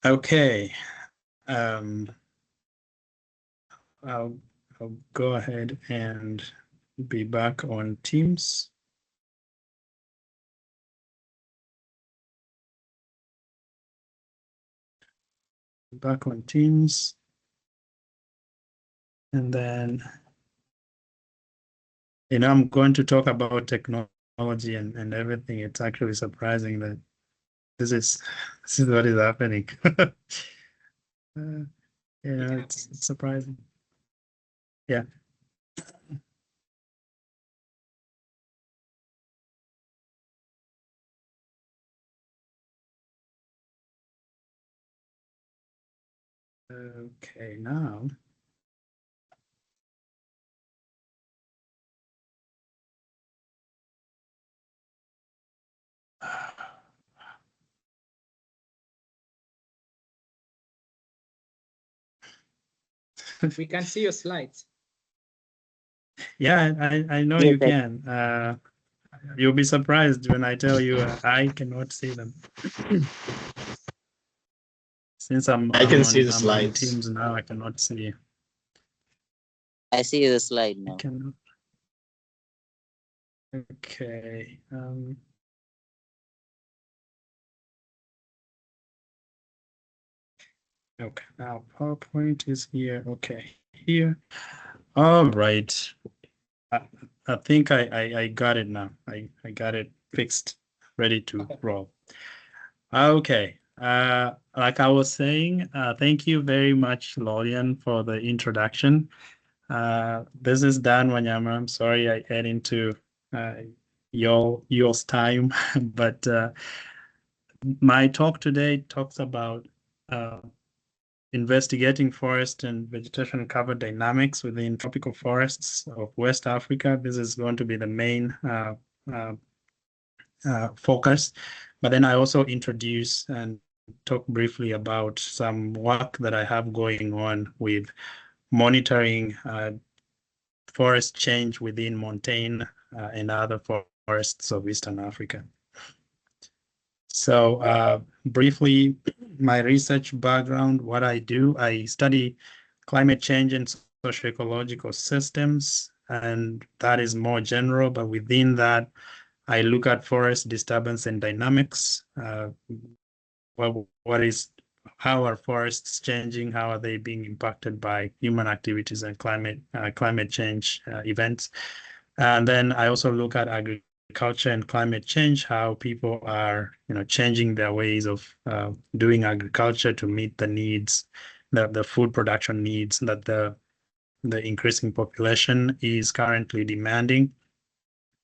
Okay. Um, I'll go ahead and be back on Teams. Back on Teams. And then, I'm going to talk about technology and everything. It's actually surprising that this is this is what is happening. It's surprising. Yeah. Okay, now. We can see your slides. Yeah, I know Yes, you can. You'll be surprised when I tell you I cannot see them. Since I can see the I'm on slides. Teams now, I cannot see. I see the slide I now. cannot. Okay. Okay, now PowerPoint is here. Okay, here. All right. I think I got it now. I got it fixed, ready to roll. Okay. Like I was saying, thank you very much, Lorian, for the introduction. This is Dan Wanyama. I'm sorry I ate into yours time, but my talk today talks about investigating forest and vegetation cover dynamics within tropical forests of West Africa. This is going to be the main uh, focus. But then I also introduce and talk briefly about some work that I have going on with monitoring forest change within montane and other forests of Eastern Africa. So briefly, my research background, what I do, I study climate change and socio-ecological systems, and that is more general, but within that, I look at forest disturbance and dynamics. How are forests changing? How are they being impacted by human activities and climate change events? And then I also look at agriculture and climate change, how people are, changing their ways of doing agriculture to meet the needs, the food production needs that the increasing population is currently demanding.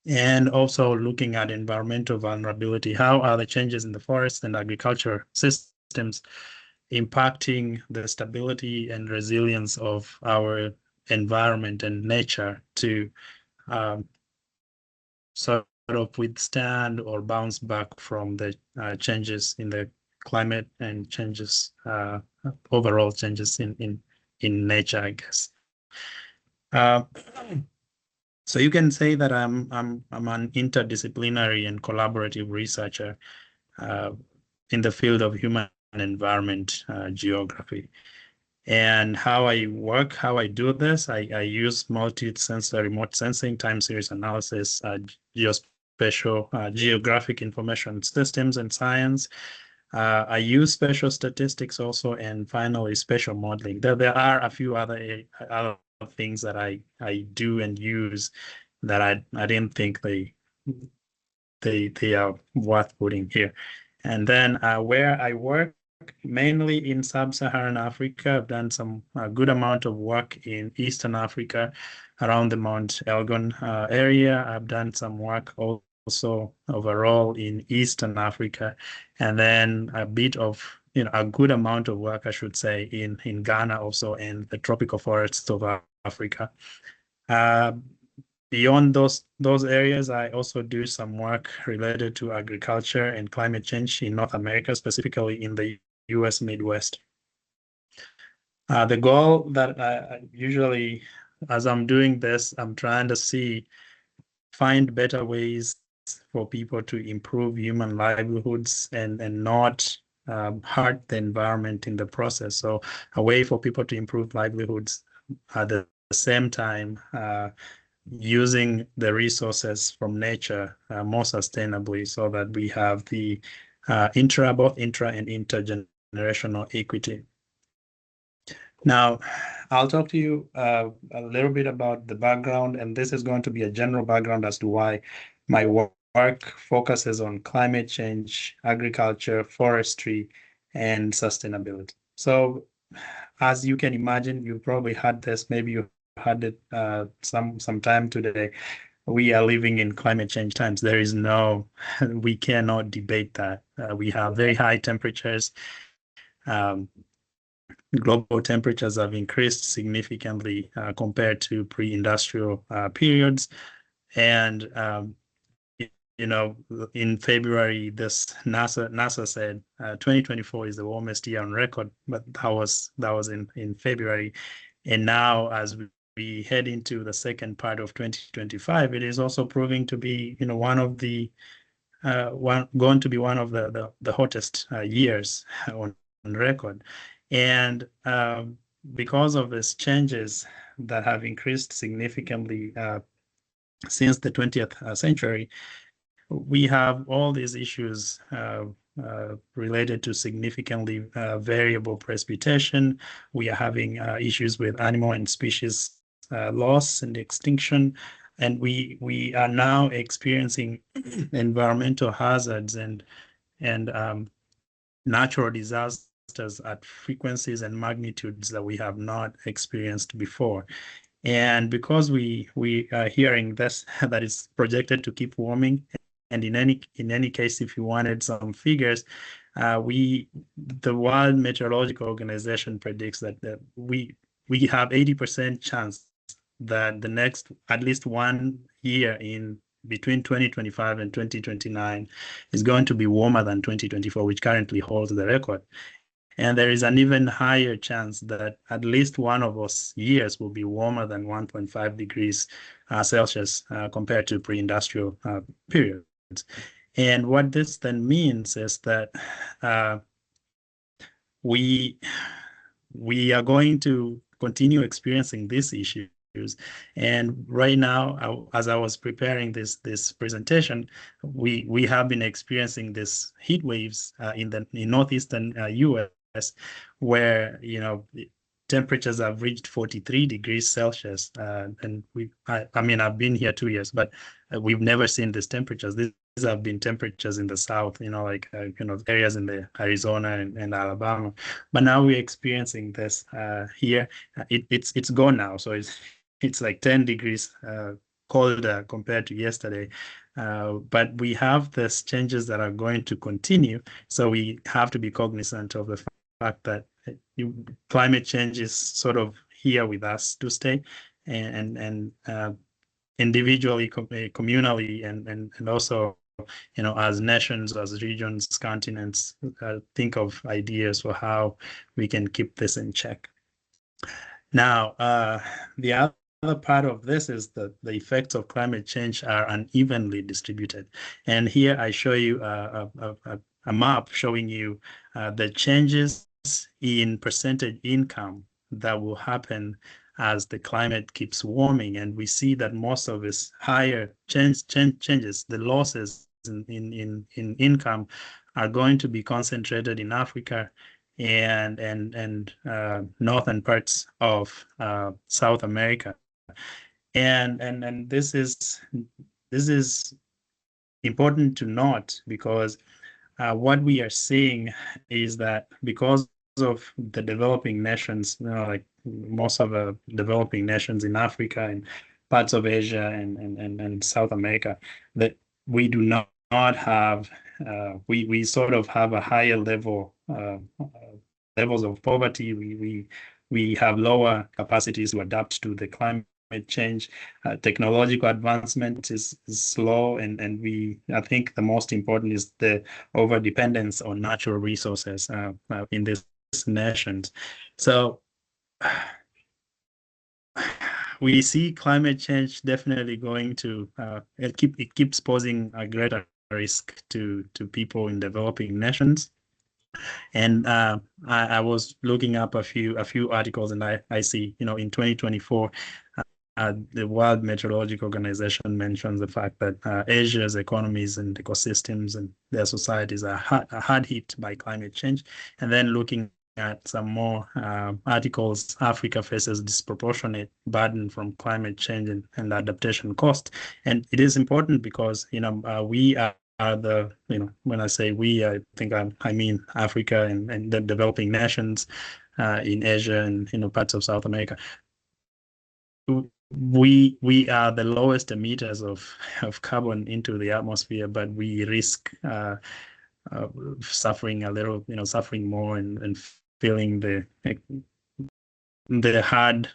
And also looking at environmental vulnerability. How are the changes in the forest and agriculture systems impacting the stability and resilience of our environment and nature to sort of withstand or bounce back from the changes in the climate and changes, overall changes in nature, I guess. So you can say that I'm an interdisciplinary and collaborative researcher in the field of human environment geography. And how I work, how I do this, I use multi-sensor remote sensing, time series analysis, geospatial, geographic information systems and science. I use spatial statistics also, and finally spatial modeling. There are a few other things that I do and use that I didn't think they are worth putting here. And then where I work, mainly in sub-Saharan Africa. I've done some good amount of work in Eastern Africa around the Mount Elgon area. I've done some work also overall in Eastern Africa, and then a bit of, a good amount of work, I should say, in Ghana also, and the tropical forests of Africa. Beyond those areas, I also do some work related to agriculture and climate change in North America, specifically in the US Midwest. The goal that I usually, as I'm doing this, I'm trying to find better ways for people to improve human livelihoods and not hurt the environment in the process. So a way for people to improve livelihoods at the same time, using the resources from nature more sustainably, so that we have the both intra and intergenerational equity. Now, I'll talk to you a little bit about the background, and this is going to be a general background as to why my work focuses on climate change, agriculture, forestry, and sustainability. So, as you can imagine, you probably had this, maybe you had it some time today. We are living in climate change times. There is no, we cannot debate that. We have very high temperatures. Global temperatures have increased significantly compared to pre-industrial periods. And, you know, in February, this NASA said 2024 is the warmest year on record, but that was in February. And now, as we head into the second part of 2025, it is also proving to be, you know, one of the hottest years on record. And because of these changes that have increased significantly since the 20th century, we have all these issues related to significantly variable precipitation. We are having issues with animal and species loss and extinction. And we are now experiencing environmental hazards and natural disasters at frequencies and magnitudes that we have not experienced before. And because we are hearing this, that is projected to keep warming, and in any case, if you wanted some figures, the World Meteorological Organization predicts that we have 80% chance that the next at least 1 year in between 2025 and 2029 is going to be warmer than 2024, which currently holds the record. And there is an even higher chance that at least one of those years will be warmer than 1.5 degrees Celsius compared to pre-industrial periods. And what this then means is that we are going to continue experiencing these issues. And right now, as I was preparing this presentation, we have been experiencing these heat waves in northeastern US, where, you know, temperatures have reached 43 degrees Celsius. And I mean, I've been here 2 years, but we've never seen these temperatures. These have been temperatures in the south, you know, like you know, areas in the Arizona and Alabama. But now we're experiencing this here. It's gone now, so it's like 10 degrees colder compared to yesterday. But we have these changes that are going to continue, so we have to be cognizant of the fact that climate change is sort of here with us to stay, and individually, communally, and also, you know, as nations, as regions, continents, think of ideas for how we can keep this in check. Now, the other part of this is that the effects of climate change are unevenly distributed. And here I show you a map showing you the changes in percentage income that will happen as the climate keeps warming. And we see that most of its higher changes, the losses in income, are going to be concentrated in Africa and northern parts of South America. And this is important to note, because what we are seeing is that because of the developing nations, you know, like most of the developing nations in Africa and parts of Asia and South America, that we do not have, we sort of have a higher level levels of poverty. We have lower capacities to adapt to the climate change. Technological advancement is slow, and I think the most important is the over dependence on natural resources in these nations. So we see climate change definitely going to it keeps posing a greater risk to people in developing nations. And I was looking up a few articles, and I see, you know, in 2024, the World Meteorological Organization mentions the fact that Asia's economies and ecosystems and their societies are hard hit by climate change. And then looking at some more articles, Africa faces disproportionate burden from climate change and adaptation cost. And it is important because, you know, we are the, you know, when I say we, I think I mean Africa and the developing nations in Asia and, you know, parts of South America. We are the lowest emitters of carbon into the atmosphere, but we risk suffering a little, you know, suffering more and feeling the hard,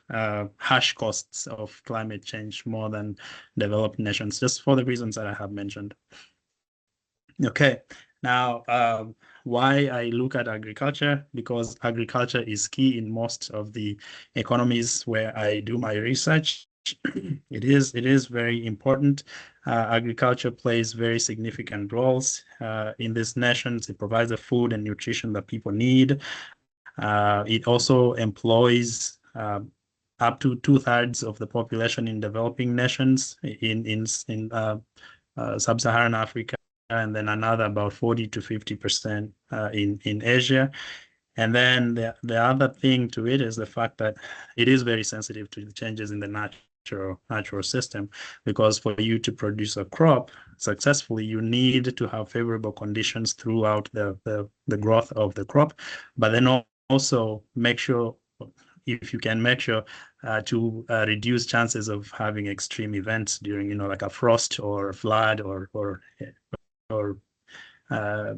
harsh costs of climate change more than developed nations, just for the reasons that I have mentioned. Okay, now why I look at agriculture, because agriculture is key in most of the economies where I do my research. It is very important. Agriculture plays very significant roles in these nations. It provides the food and nutrition that people need. It also employs up to 2/3 of the population in developing nations in sub-Saharan Africa, and then another about 40 to 50% in Asia. And then the other thing to it is the fact that it is very sensitive to the changes in the natural system, because for you to produce a crop successfully, you need to have favorable conditions throughout the growth of the crop, but then also make sure, if you can make sure to reduce chances of having extreme events during, you know, like a frost or a flood or a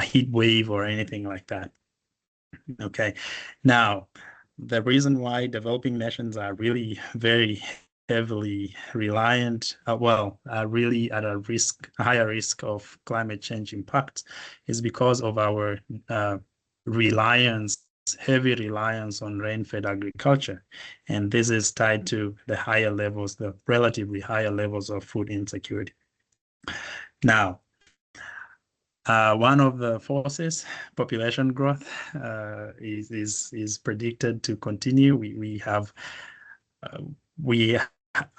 heat wave or anything like that. Okay, now the reason why developing nations are really very heavily reliant, really at a higher risk of climate change impacts, is because of our heavy reliance on rain-fed agriculture. And this is tied to the relatively higher levels of food insecurity. Now, one of the forces, population growth, is predicted to continue.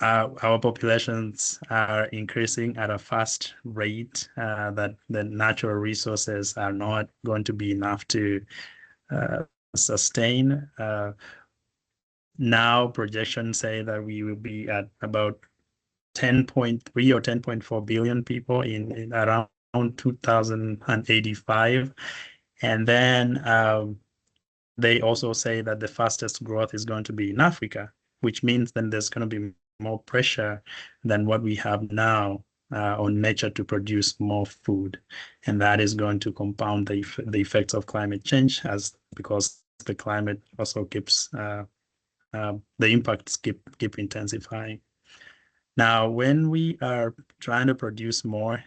Our populations are increasing at a fast rate that the natural resources are not going to be enough to sustain. Now projections say that we will be at about 10.3 or 10.4 billion people in around 2085. And then they also say that the fastest growth is going to be in Africa, which means then there's going to be more pressure than what we have now on nature to produce more food. And that is going to compound the effects of climate change, because the climate also keeps, the impacts keep intensifying. Now, when we are trying to produce more,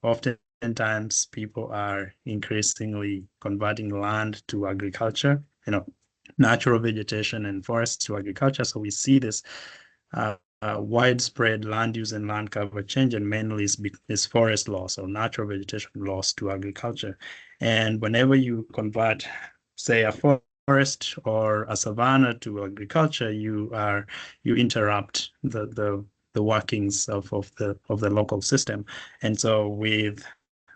oftentimes people are increasingly converting land to agriculture, you know, natural vegetation and forests to agriculture. So we see this widespread land use and land cover change, and mainly is forest loss or natural vegetation loss to agriculture. And whenever you convert, say, a forest or a savanna to agriculture, you interrupt the workings of the local system. And so with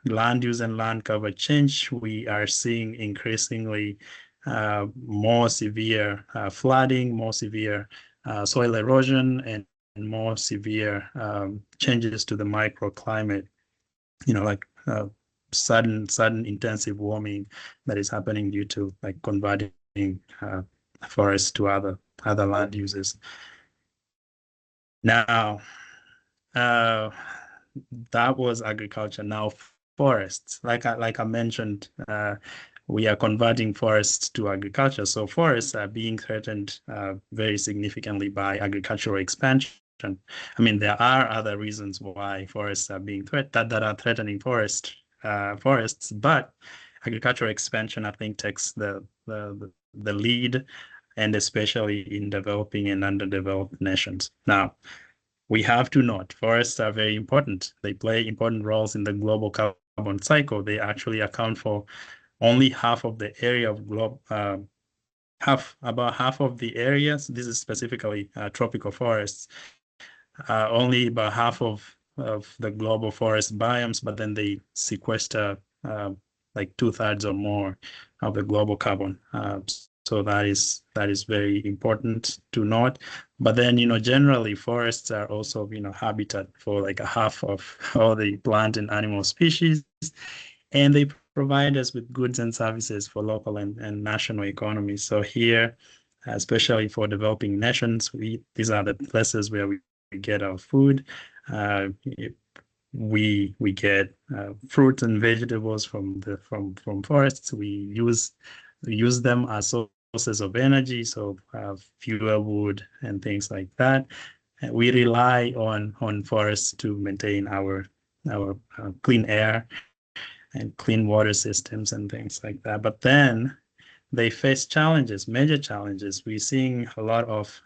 land use and land cover change, we are seeing increasingly more severe flooding, more severe soil erosion, and more severe changes to the microclimate, you know, like sudden intensive warming that is happening due to like converting forests to other land uses. Now, that was agriculture. Now, forests, like I mentioned, we are converting forests to agriculture. So forests are being threatened very significantly by agricultural expansion. I mean, there are other reasons why forests are being that are threatening forests, but agricultural expansion, I think, takes the lead, and especially in developing and underdeveloped nations. Now, we have to note, forests are very important. They play important roles in the global carbon cycle. They actually account for only half of the area of globe, about half of the areas, this is specifically tropical forests, only about half of the global forest biomes, but then they sequester like 2/3 or more of the global carbon. So that is very important to note. But then, generally forests are also, habitat for like a half of all the plant and animal species, and they provide us with goods and services for local and national economies. So here, especially for developing nations, these are the places where we get our food. We get fruits and vegetables from forests. We use them as sources of energy, so fuel, wood, and things like that. We rely on forests to maintain our clean air and clean water systems and things like that. But then they face challenges, major challenges. We're seeing a lot of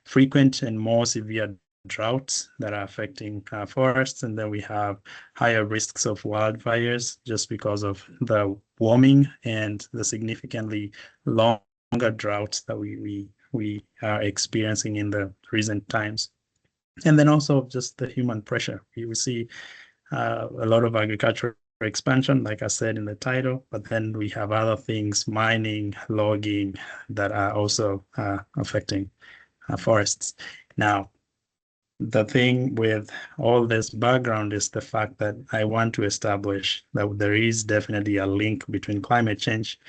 frequent and more severe droughts that are affecting forests. And then we have higher risks of wildfires just because of the warming and the significantly longer droughts that we are experiencing in the recent times. And then also just the human pressure. We see a lot of agricultural expansion, like I said in the title, but then we have other things, mining, logging, that are also affecting forests. Now, the thing with all this background is the fact that I want to establish that there is definitely a link between climate change,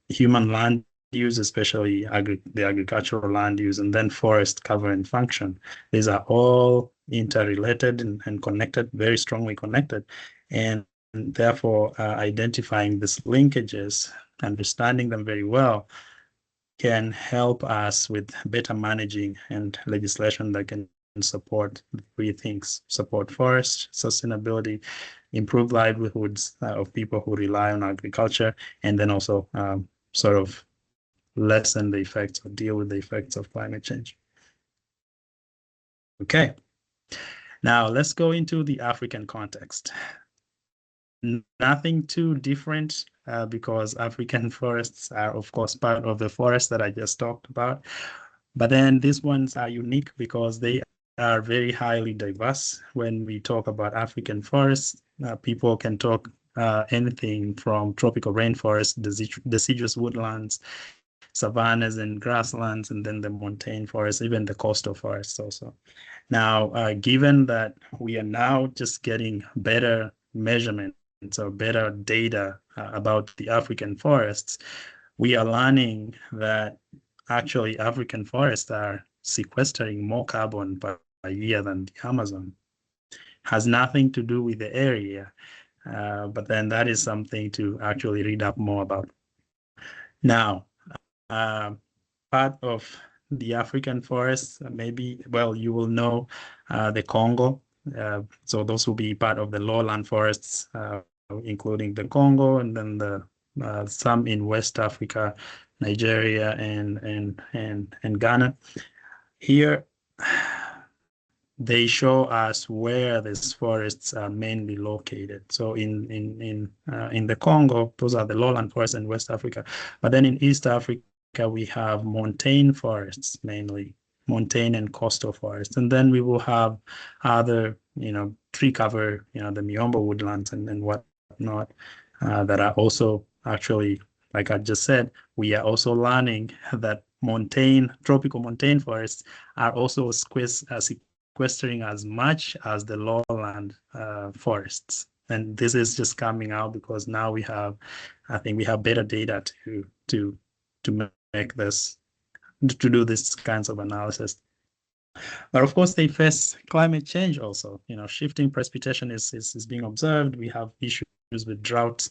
human land use, especially the agricultural land use, and then forest cover and function. These are all interrelated and connected, very strongly connected. And therefore, identifying these linkages, understanding them very well, can help us with better managing and legislation that can support three things: support forest sustainability, improve livelihoods of people who rely on agriculture, and then also sort of lessen the effects or deal with the effects of climate change. Okay, now let's go into the African context. Nothing too different because African forests are, of course, part of the forest that I just talked about. But then these ones are unique because they are very highly diverse. When we talk about African forests, people can talk anything from tropical rainforests, deciduous woodlands, savannas and grasslands, and then the montane forests, even the coastal forests also. Now, given that we are now just getting better measurements or better data about the African forests, we are learning that actually African forests are sequestering more carbon per year than the Amazon. Has nothing to do with the area, but then that is something to actually read up more about. Now, part of the African forests, maybe, well, you will know the Congo. So those will be part of the lowland forests, including the Congo, and then the some in West Africa, Nigeria, and Ghana. Here, they show us where these forests are mainly located. So in the Congo, those are the lowland forests in West Africa. But then in East Africa, we have montane forests, mainly montane and coastal forests. And then we will have other, tree cover, the Miombo woodlands and whatnot, that are also actually, like I just said, we are also learning that tropical montane forests are also sequestering as much as the lowland forests. And this is just coming out because now I think we have better data to make this, to do this kinds of analysis. But of course, they face climate change also. Shifting precipitation is being observed. We have issues with droughts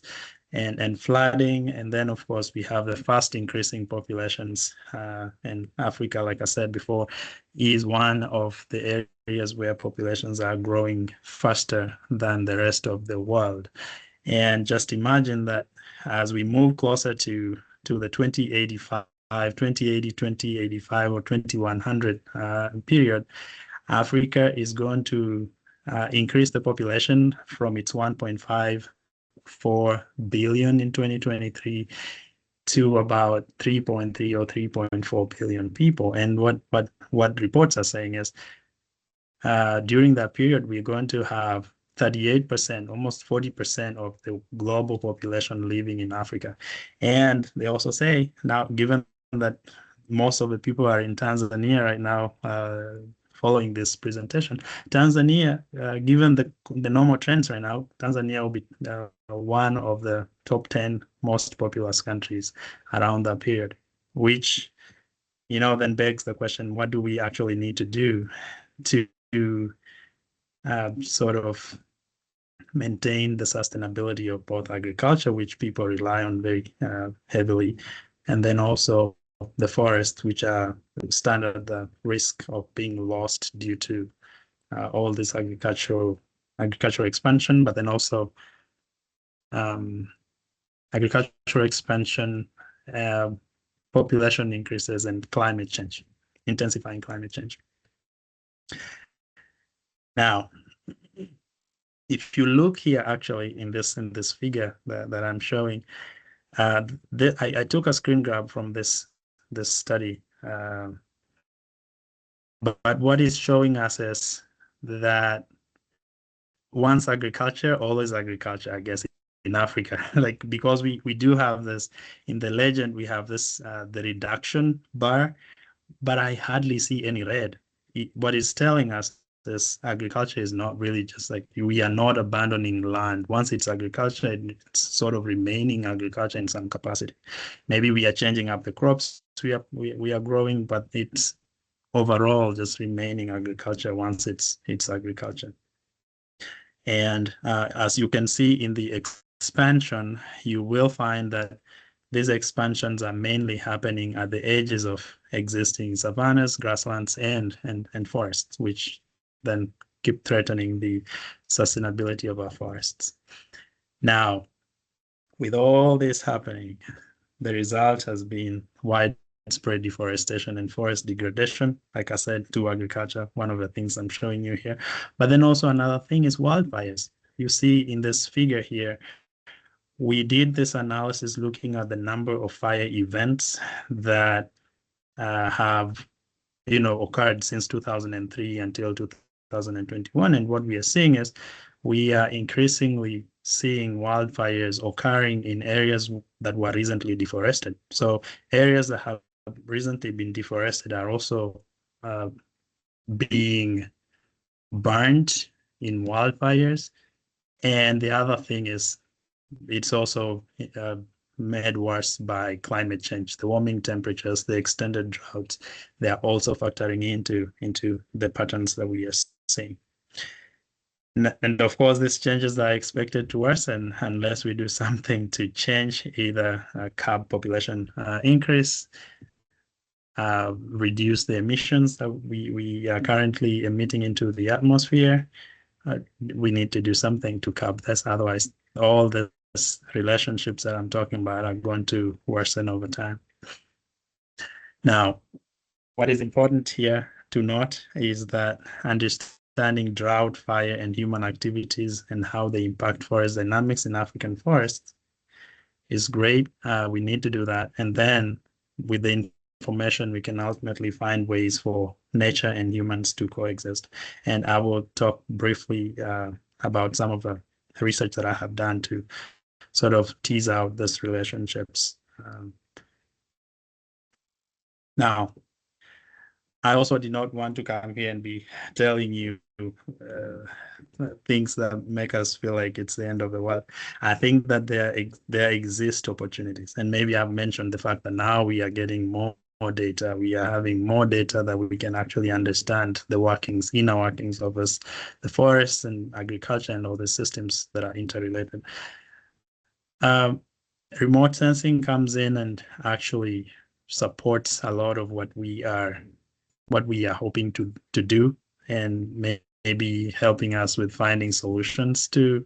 and flooding. And then, of course, we have the fast increasing populations. And Africa, like I said before, is one of the areas where populations are growing faster than the rest of the world. And just imagine that as we move closer to the 2085, 2085 or 2100 period, Africa is going to increase the population from its 1.5 4 billion in 2023 to about 3.3 or 3.4 billion people. And what reports are saying is during that period, we're going to have 38%, almost 40% of the global population living in Africa. And they also say now, given that most of the people are in Tanzania right now, following this presentation, Tanzania, given the normal trends right now, Tanzania will be one of the top 10 most populous countries around that period, which, then begs the question, what do we actually need to do to sort of maintain the sustainability of both agriculture, which people rely on very heavily, and then also the forest, which stand at the risk of being lost due to all this agricultural expansion, but then also agricultural expansion, population increases, and climate change, intensifying climate change. Now, if you look here, actually, in this figure that I'm showing, I took a screen grab from this study, but what is showing us is that once agriculture, always agriculture, I guess, in Africa. Like, because we do have this in the legend, we have this the reduction bar, but I hardly see any red. What it's telling us is agriculture is not really just like, we are not abandoning land. Once it's agriculture, it's sort of remaining agriculture in some capacity. Maybe we are changing up the crops we are growing, but it's overall just remaining agriculture once it's agriculture. And as you can see in the expansion, you will find that these expansions are mainly happening at the edges of existing savannas, grasslands, and forests, which then keep threatening the sustainability of our forests. Now, with all this happening, the result has been widespread deforestation and forest degradation, like I said, to agriculture, one of the things I'm showing you here. But then also another thing is wildfires. You see in this figure here, we did this analysis looking at the number of fire events that have, occurred since 2003 until 2021. And what we are seeing is we are increasingly seeing wildfires occurring in areas that were recently deforested. So areas that have recently been deforested are also being burned in wildfires. And the other thing is, it's also made worse by climate change. The warming temperatures, the extended droughts, they are also factoring into the patterns that we are seeing. And of course, these changes are expected to worsen unless we do something to change, either curb population increase, reduce the emissions that we are currently emitting into the atmosphere. We need to do something to curb this. Otherwise, all the relationships that I'm talking about are going to worsen over time. Now, what is important here to note is that understanding drought, fire, and human activities and how they impact forest dynamics in African forests is great. We need to do that. And then with the information, we can ultimately find ways for nature and humans to coexist. And I will talk briefly about some of the research that I have done to sort of tease out these relationships. Now, I also did not want to come here and be telling you things that make us feel like it's the end of the world. I think that there exist opportunities, and maybe I've mentioned the fact that now we are getting more data. We are having more data that we can actually understand the inner workings of us, the forests and agriculture and all the systems that are interrelated. Remote sensing comes in and actually supports a lot of what we are hoping to do, and maybe helping us with finding solutions to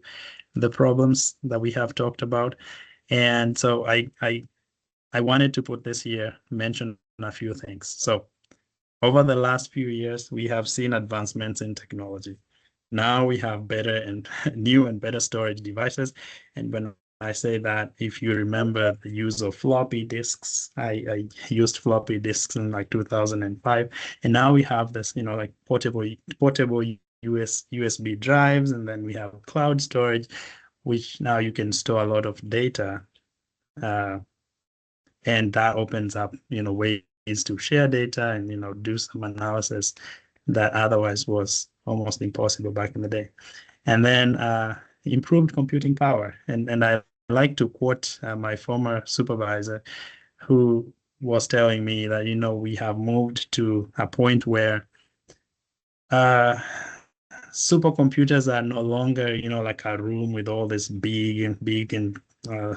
the problems that we have talked about. And so I wanted to put this here, mention a few things. So over the last few years, we have seen advancements in technology. Now we have better and new and better storage devices. And when I say that, if you remember the use of floppy disks, I used floppy disks in like 2005, and now we have this, like portable USB drives, and then we have cloud storage, which now you can store a lot of data, and that opens up, ways to share data and do some analysis that otherwise was almost impossible back in the day. And then improved computing power. And I like to quote my former supervisor, who was telling me that, we have moved to a point where supercomputers are no longer, like a room with all this big and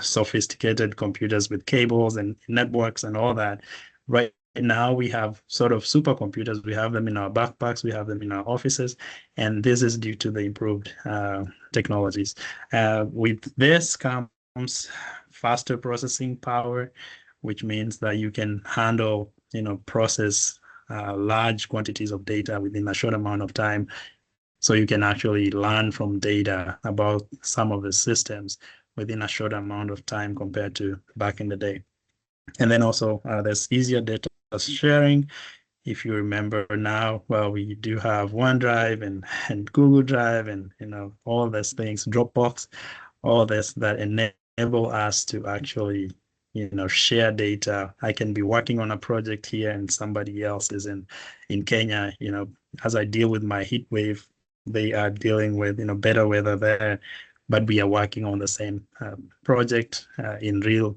sophisticated computers with cables and networks and all that. Right now, we have sort of supercomputers. We have them in our backpacks, we have them in our offices, and this is due to the improved technologies. With this comes faster processing power, which means that you can handle, process large quantities of data within a short amount of time. So you can actually learn from data about some of the systems within a short amount of time compared to back in the day. And then also there's easier data sharing. If you remember now, well, we do have OneDrive and Google Drive and all these things, Dropbox, all this that enable us to actually share data. I can be working on a project here and somebody else is in Kenya. As I deal with my heat wave, they are dealing with better weather there, but we are working on the same project in real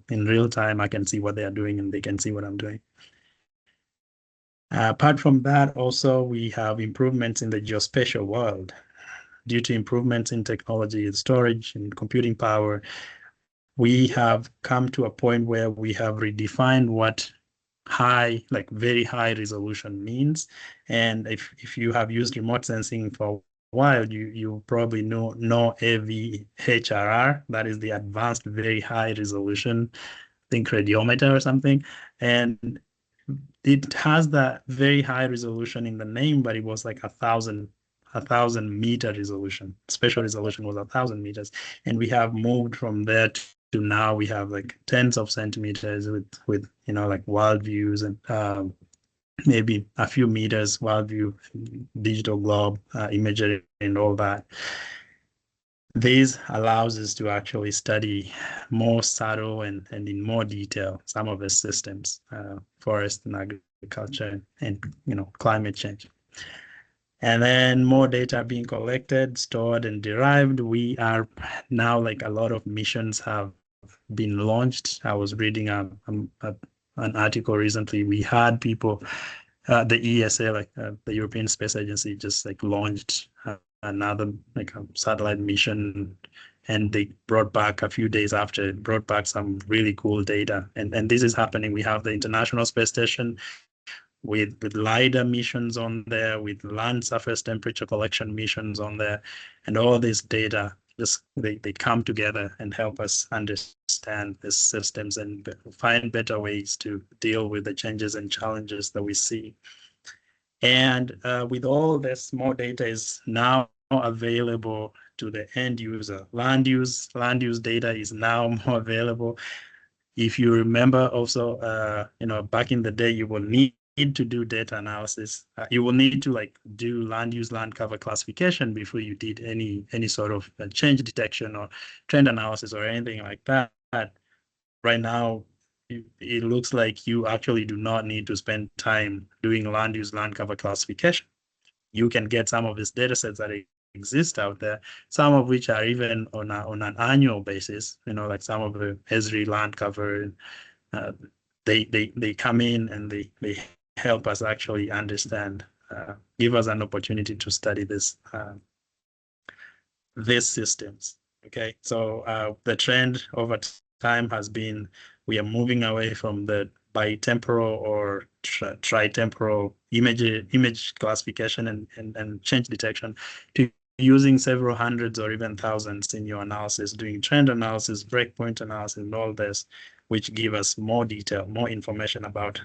time. I can see what they are doing and they can see what I'm doing. Apart from that, also we have improvements in the geospatial world due to improvements in technology and storage and computing power. We have come to a point where we have redefined what very high resolution means. And if you have used remote sensing for a while, you probably know AVHRR. That is the advanced very high resolution, I think radiometer or something. And it has that very high resolution in the name, but it was like 1,000-meter resolution. Spatial resolution was 1,000 meters. And we have moved from there to now we have like tens of centimeters with like wild views and maybe a few meters wild view digital globe imagery and all that. This allows us to actually study more subtle and in more detail some of the systems, forest and agriculture and climate change. And then more data being collected, stored, and derived. We are now, like, a lot of missions have been launched. I was reading an article recently. We had people, the ESA, the European Space Agency, just launched another a satellite mission, and they brought back a few days after, brought back some really cool data. And this is happening. We have the International Space Station with LiDAR missions on there, with land surface temperature collection missions on there, and all this data they come together and help us understand the systems and find better ways to deal with the changes and challenges that we see. And with all this, more data is now available to the end user. Land use data is now more available. If you remember also, back in the day, you will need to do data analysis. You will need to do land use, land cover classification before you did any sort of change detection or trend analysis or anything like that. Right now, it looks like you actually do not need to spend time doing land use, land cover classification. You can get some of these data sets that exist out there, some of which are even on an annual basis, like some of the Esri land cover. They come in and they help us actually understand, give us an opportunity to study these systems. Okay, so the trend over time has been we are moving away from the bitemporal or tritemporal image classification and change detection to using several hundreds or even thousands in your analysis, doing trend analysis, breakpoint analysis, and all this, which give us more detail, more information about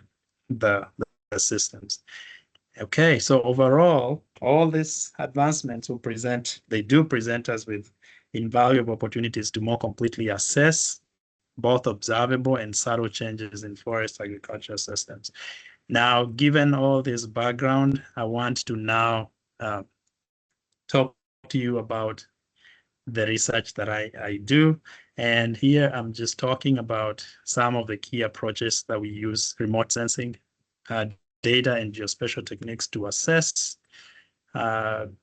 the systems. Okay, so overall, all these advancements they do present us with invaluable opportunities to more completely assess both observable and subtle changes in forest agriculture systems. Now, given all this background, I want to now talk to you about the research that I do. And here I'm just talking about some of the key approaches that we use: remote sensing, data and geospatial techniques to assess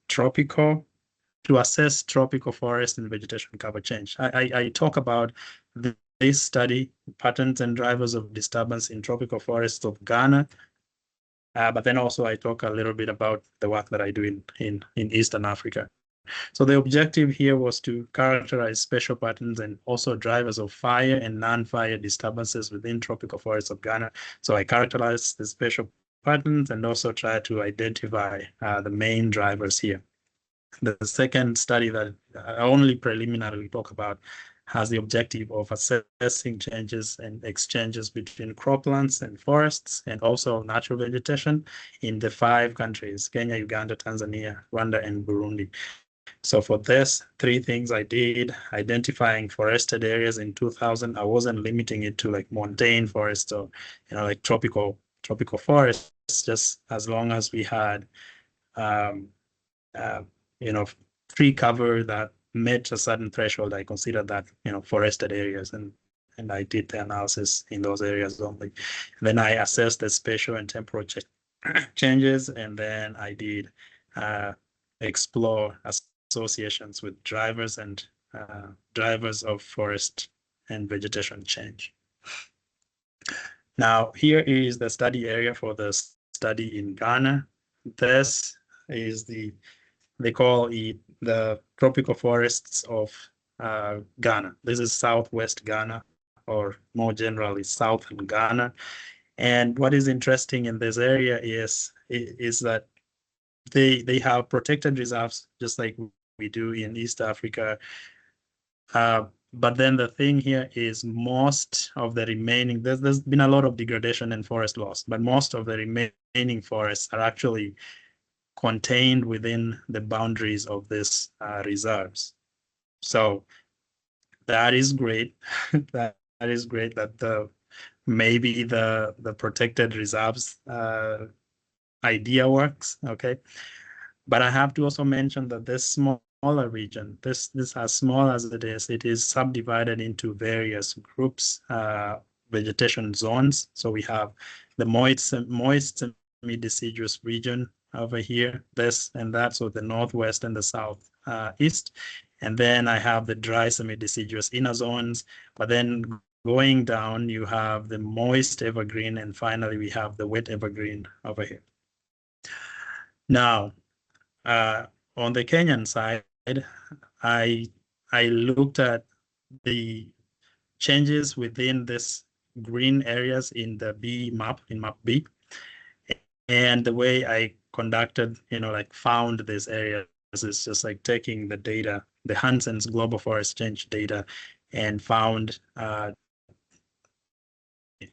tropical forest and vegetation cover change. I talk about this study, patterns and drivers of disturbance in tropical forests of Ghana. But then also I talk a little bit about the work that I do in Eastern Africa. So the objective here was to characterize spatial patterns and also drivers of fire and non-fire disturbances within tropical forests of Ghana. So I characterized the spatial patterns and also try to identify the main drivers here. The second study that I only preliminarily talk about has the objective of assessing changes and exchanges between croplands and forests and also natural vegetation in the 5 countries: Kenya, Uganda, Tanzania, Rwanda, and Burundi. So for this, 3 things I did: identifying forested areas in 2000. I wasn't limiting it to like montane forests or, like tropical forests, just as long as we had, tree cover that met a certain threshold, I considered that, forested areas, and I did the analysis in those areas only. Then I assessed the spatial and temporal changes, and then I did explore associations with drivers of forest and vegetation change. Now, here is the study area for the study in Ghana. This is they call it the tropical forests of Ghana. This is southwest Ghana, or more generally, southern Ghana. And what is interesting in this area is that they have protected reserves, just like we do in East Africa. But then the thing here is most of the remaining, there's been a lot of degradation and forest loss, but most of the remaining forests are actually contained within the boundaries of these reserves. So that is great. that is great that maybe the protected reserves idea works. Okay, but I have to also mention that this smaller region, this as small as it is subdivided into various groups, vegetation zones. So we have the moist semi-deciduous region over here, this and that, so the northwest and the south east. And then I have the dry semi-deciduous inner zones, but then going down, you have the moist evergreen, and finally we have the wet evergreen over here. Now, on the Kenyan side, I looked at the changes within this green areas in the map B, and the way I conducted, found these areas is just like taking the data, the Hansen's global forest change data, and found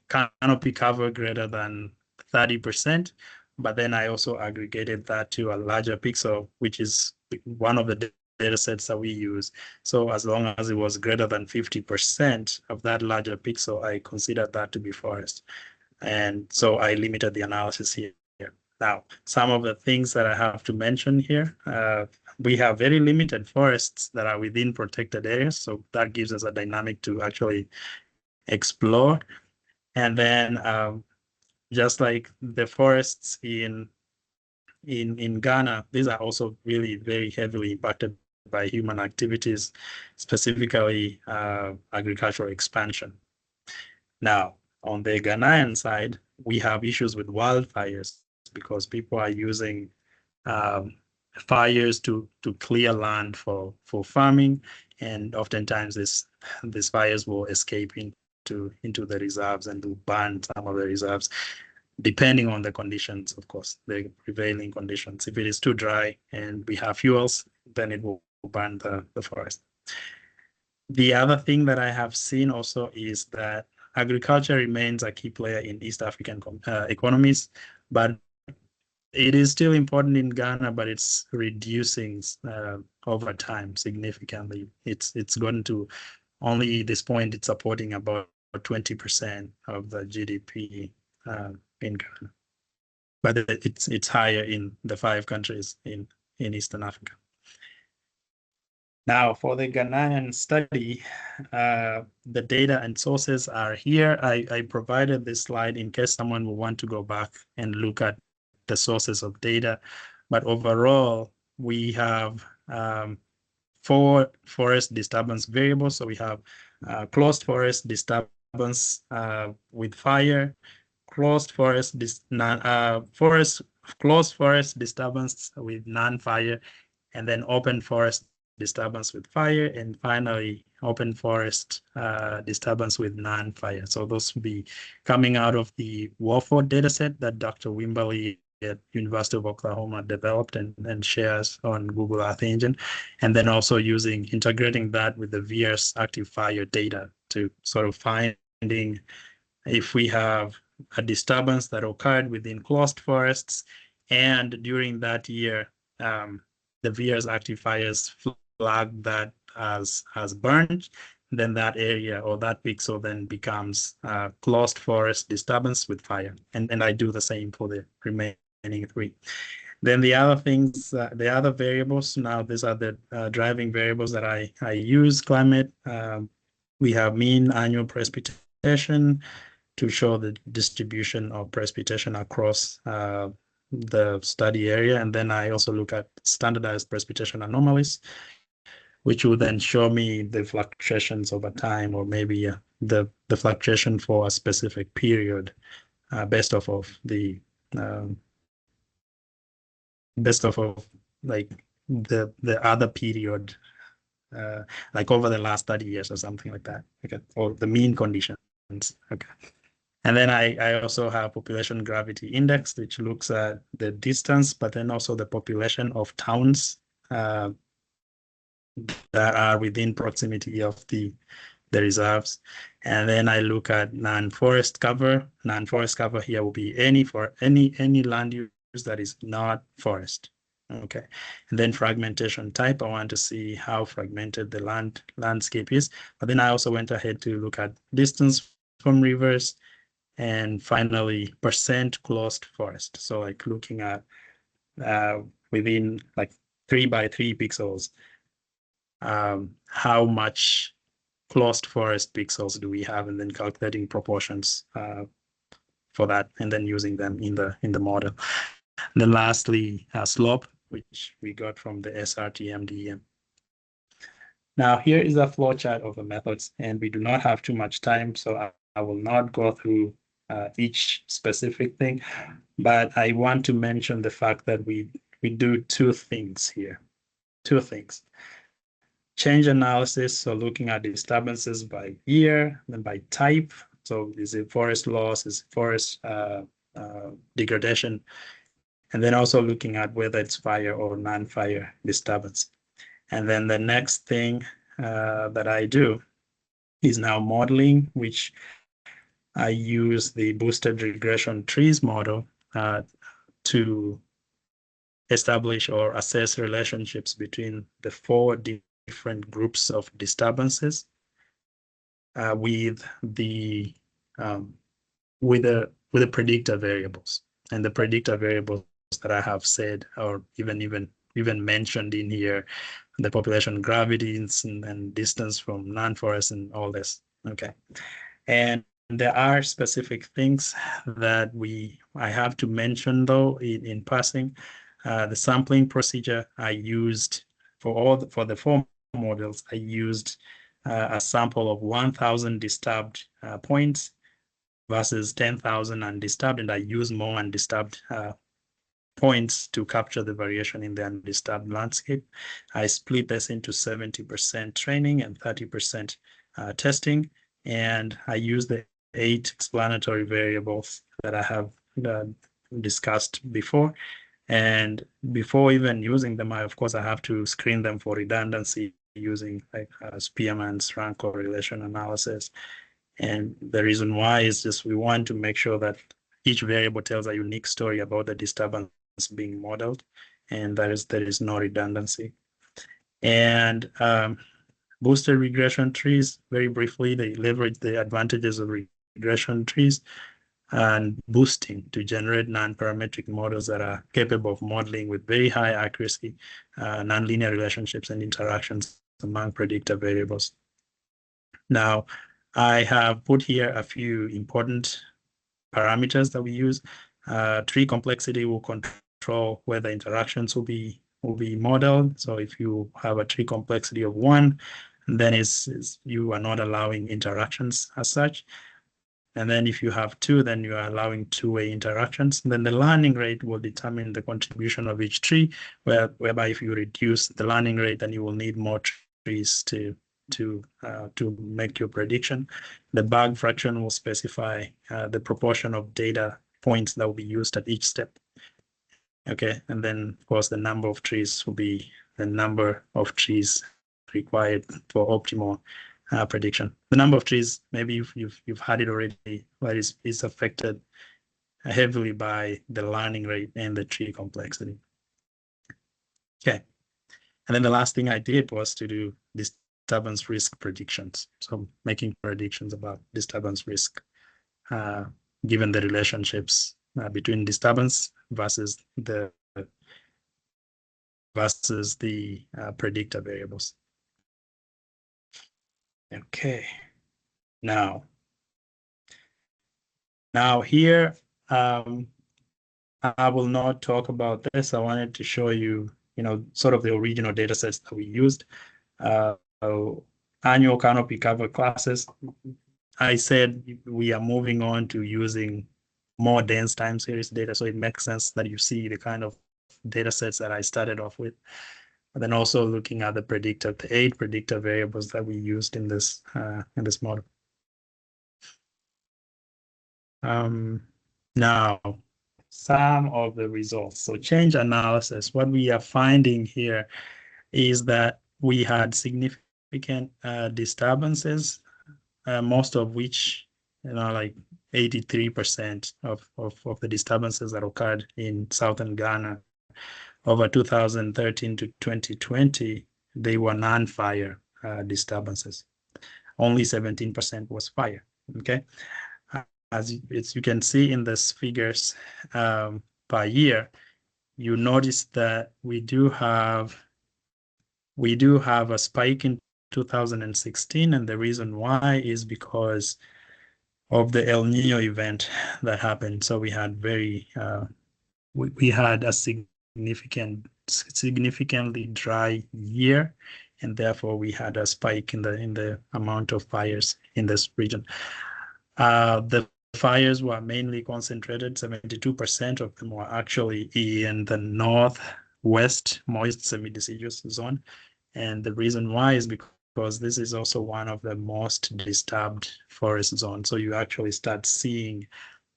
canopy cover greater than 30%. But then I also aggregated that to a larger pixel, which is one of the data sets that we use. So as long as it was greater than 50% of that larger pixel, I considered that to be forest. And so I limited the analysis here. Now, some of the things that I have to mention here, we have very limited forests that are within protected areas. So that gives us a dynamic to actually explore. And then just like the forests in Ghana, these are also really very heavily impacted by human activities, specifically agricultural expansion. Now, on the Ghanaian side, we have issues with wildfires because people are using fires to clear land for farming, and oftentimes these fires will escape into the reserves and to burn some of the reserves, depending on the conditions, of course, the prevailing conditions. If it is too dry and we have fuels, then it will burn the forest. The other thing that I have seen also is that agriculture remains a key player in East African economies, but it is still important in Ghana, but it's reducing over time significantly. It's gotten to only this point. It's supporting about 20% of the GDP in Ghana, but it's higher in the 5 countries in Eastern Africa. Now, for the Ghanaian study, the data and sources are here. I provided this slide in case someone will want to go back and look at the sources of data. But overall, we have 4 forest disturbance variables. So we have closed forest disturbance with fire, closed forest closed forest disturbance with non-fire, and then open forest disturbance with fire, and finally open forest disturbance with non-fire. So those will be coming out of the Warford dataset that Dr. Wimberly at University of Oklahoma developed and shares on Google Earth Engine, and then also integrating that with the VIIRS active fire data to sort of finding if we have a disturbance that occurred within closed forests, and during that year, the VIIRS active fires flag that as burned, then that area or that pixel then becomes closed forest disturbance with fire. And I do the same for the remaining 3. Then the other things, the other variables, now these are the driving variables that I use. Climate, we have mean annual precipitation to show the distribution of precipitation across the study area. And then I also look at standardized precipitation anomalies, which will then show me the fluctuations over time, or maybe the fluctuation for a specific period, based off of the like the other period, like over the last 30 years or something like that. Okay, or the mean conditions. Okay. And then I also have population gravity index, which looks at the distance, but then also the population of towns that are within proximity of the reserves. And then I look at non-forest cover. Non-forest cover here will be any land use that is not forest. Okay. And then fragmentation type, I want to see how fragmented the landscape is. But then I also went ahead to look at distance from rivers, and finally percent closed forest. So like looking at within like 3 by 3 pixels, how much closed forest pixels do we have, and then calculating proportions for that, and then using them in the model. And then lastly, slope, which we got from the SRT-MDEM. Now here is a flow chart of the methods, and we do not have too much time, so I will not go through each specific thing, but I want to mention the fact that we do 2 things here. 2 things. Change analysis, so looking at disturbances by year, then by type. So is it forest loss, is it forest degradation? And then also looking at whether it's fire or non-fire disturbance. And then the next thing that I do is now modeling, which I use the boosted regression trees model to establish or assess relationships between the 4 different groups of disturbances with the predictor variables. And the predictor variables that I have said, or even mentioned in here, the population gravities and distance from non-forest and all this. Okay. And there are specific things that I have to mention though in passing. The sampling procedure I used for the 4 models, I used a sample of 1,000 disturbed points versus 10,000 undisturbed, and I use more undisturbed points to capture the variation in the undisturbed landscape. I split this into 70% training and 30% testing, and I use the 8 explanatory variables that I have discussed before. And before even using them, of course, I have to screen them for redundancy using like Spearman's rank correlation analysis. And the reason why is just we want to make sure that each variable tells a unique story about the disturbance being modeled, and there is no redundancy. And boosted regression trees, very briefly, they leverage the advantages of regression trees and boosting to generate non-parametric models that are capable of modeling with very high accuracy, nonlinear relationships and interactions among predictor variables. Now, I have put here a few important parameters that we use. Tree complexity will control whether interactions will be modeled. So if you have a tree complexity of 1, then you are not allowing interactions as such. And then if you have 2, then you are allowing two-way interactions. And then the learning rate will determine the contribution of each tree, whereby if you reduce the learning rate, then you will need more trees to make your prediction. The bug fraction will specify the proportion of data points that will be used at each step. Okay, and then of course the number of trees will be the number of trees required for optimal prediction. The number of trees, maybe you've had it already, but is affected heavily by the learning rate and the tree complexity. Okay, and then the last thing I did was to do disturbance risk predictions. So making predictions about disturbance risk, given the relationships between disturbance versus the predictor variables. Okay, now here, I will not talk about this. I wanted to show you, sort of the original data sets that we used. Annual canopy cover classes. I said we are moving on to using more dense time series data, so it makes sense that you see the kind of data sets that I started off with. And then also looking at the 8 predictor variables that we used in this model. Now, some of the results. So change analysis, what we are finding here is that we had significant disturbances, most of which, like 83% of the disturbances that occurred in southern Ghana over 2013 to 2020, they were non-fire disturbances. Only 17% was fire, okay? As you can see in these figures per year, you notice that we do have a spike in 2016, and the reason why is because of the El Nino event that happened. So we had we had a significantly dry year, and therefore we had a spike in the amount of fires in this region. The fires were mainly concentrated, 72% of them were actually in the northwest moist semi-deciduous zone. And the reason why is because this is also one of the most disturbed forest zones. So you actually start seeing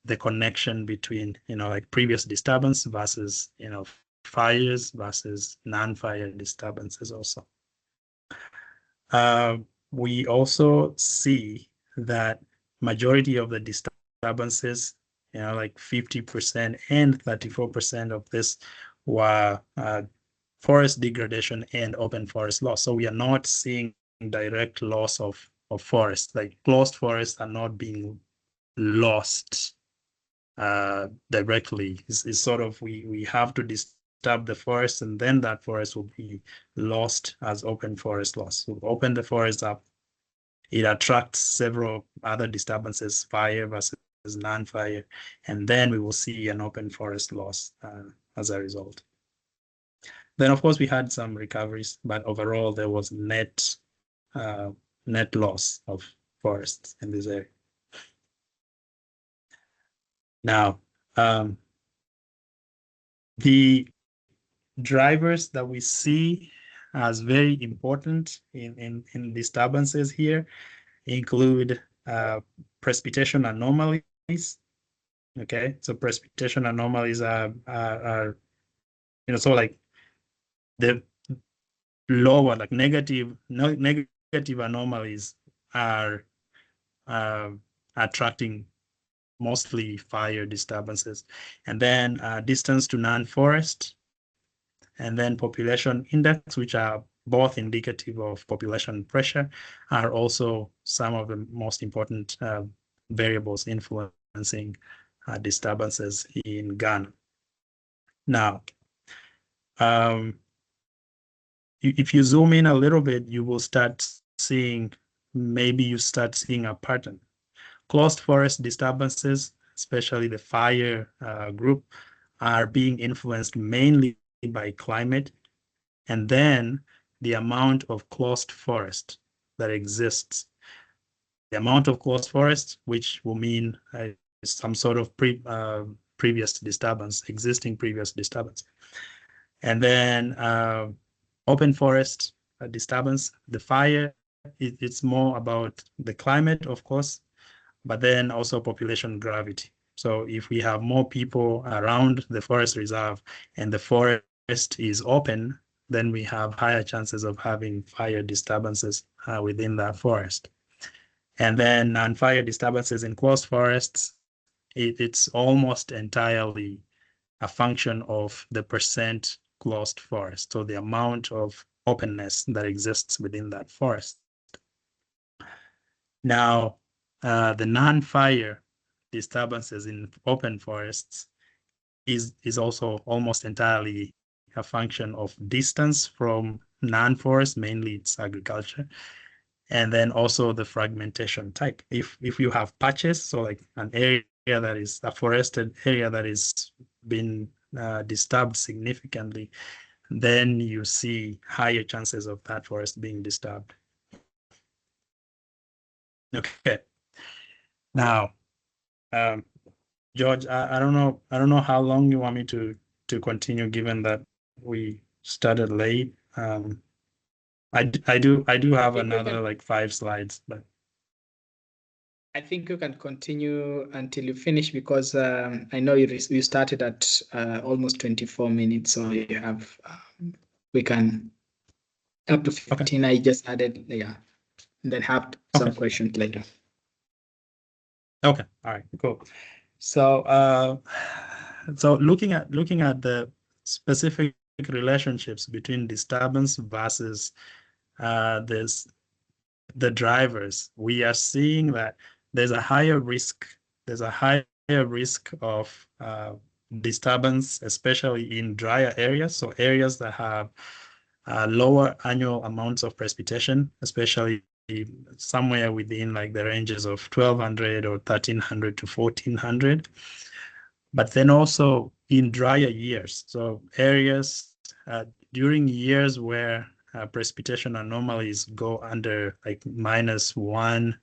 the connection between, like previous disturbance versus, fires versus non-fire disturbances also. We also see that majority of the disturbances, like 50% and 34% of this were forest degradation and open forest loss. So we are not seeing direct loss of forest, like closed forests are not being lost directly. It's sort of, we have to disturb the forest, and then that forest will be lost as open forest loss. So open the forest up, it attracts several other disturbances, fire versus non-fire, and then we will see an open forest loss as a result. Then, of course, we had some recoveries, but overall there was net loss of forests in this area. Now, the drivers that we see as very important in disturbances here include precipitation anomalies. Okay, so precipitation anomalies are so like the lower, like negative anomalies are attracting mostly fire disturbances. And then distance to non-forest, and then population index, which are both indicative of population pressure, are also some of the most important variables influencing disturbances in Ghana. Now, if you zoom in a little bit, you will start seeing, maybe you start seeing a pattern. Closed forest disturbances, especially the fire group, are being influenced mainly by climate, and then the amount of closed forest that exists. The amount of closed forest, which will mean some sort of previous disturbance, existing previous disturbance. And then open forest disturbance, the fire, it's more about the climate, of course, but then also population gravity. So if we have more people around the forest reserve and the forest is open, then we have higher chances of having fire disturbances within that forest. And then non-fire disturbances in closed forests, it's almost entirely a function of the percent closed forest, so the amount of openness that exists within that forest. Now, the non-fire disturbances in open forests is also almost entirely a function of distance from non-forest, mainly it's agriculture, and then also the fragmentation type. If you have patches, so like an area that is a forested area that is been disturbed significantly, then you see higher chances of that forest being disturbed. Okay. Now, George, I don't know how long you want me to continue, given that we started late. I do have another like 5 slides, but I think you can continue until you finish, because I know you started at almost 24 minutes, so you have we can up to 15. Okay. I just added, yeah, and then have some questions later. Okay, all right, cool. So so looking at the specific relationships between disturbance versus the drivers, we are seeing that there's a higher risk of disturbance, especially in drier areas, so areas that have lower annual amounts of precipitation, especially somewhere within like the ranges of 1200 or 1300 to 1400. But then also in drier years, so areas during years where precipitation anomalies go under like -1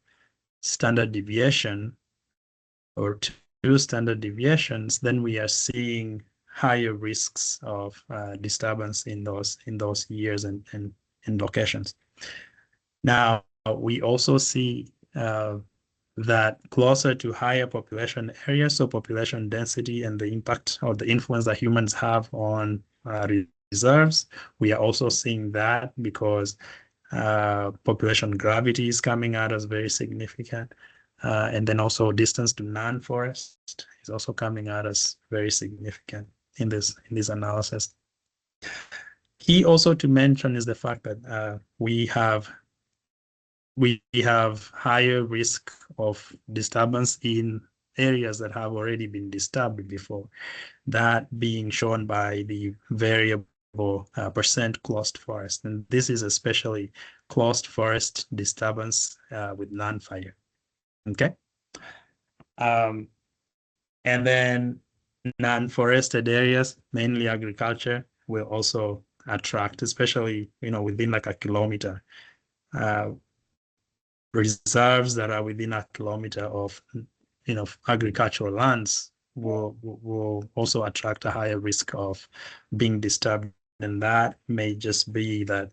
standard deviation or 2 standard deviations, then we are seeing higher risks of disturbance in those years and locations. Now, we also see that closer to higher population areas, so population density and the impact or the influence that humans have on reserves, we are also seeing that because population gravity is coming out as very significant. And then also distance to non-forest is also coming out as very significant in this analysis. Key also to mention is the fact that we have higher risk of disturbance in areas that have already been disturbed before, that being shown by the variable percent closed forest. And this is especially closed forest disturbance with non-fire. Okay. And then non-forested areas, mainly agriculture, will also attract, especially, within like a kilometer. Reserves that are within a kilometer of, agricultural lands will also attract a higher risk of being disturbed. And that may just be that,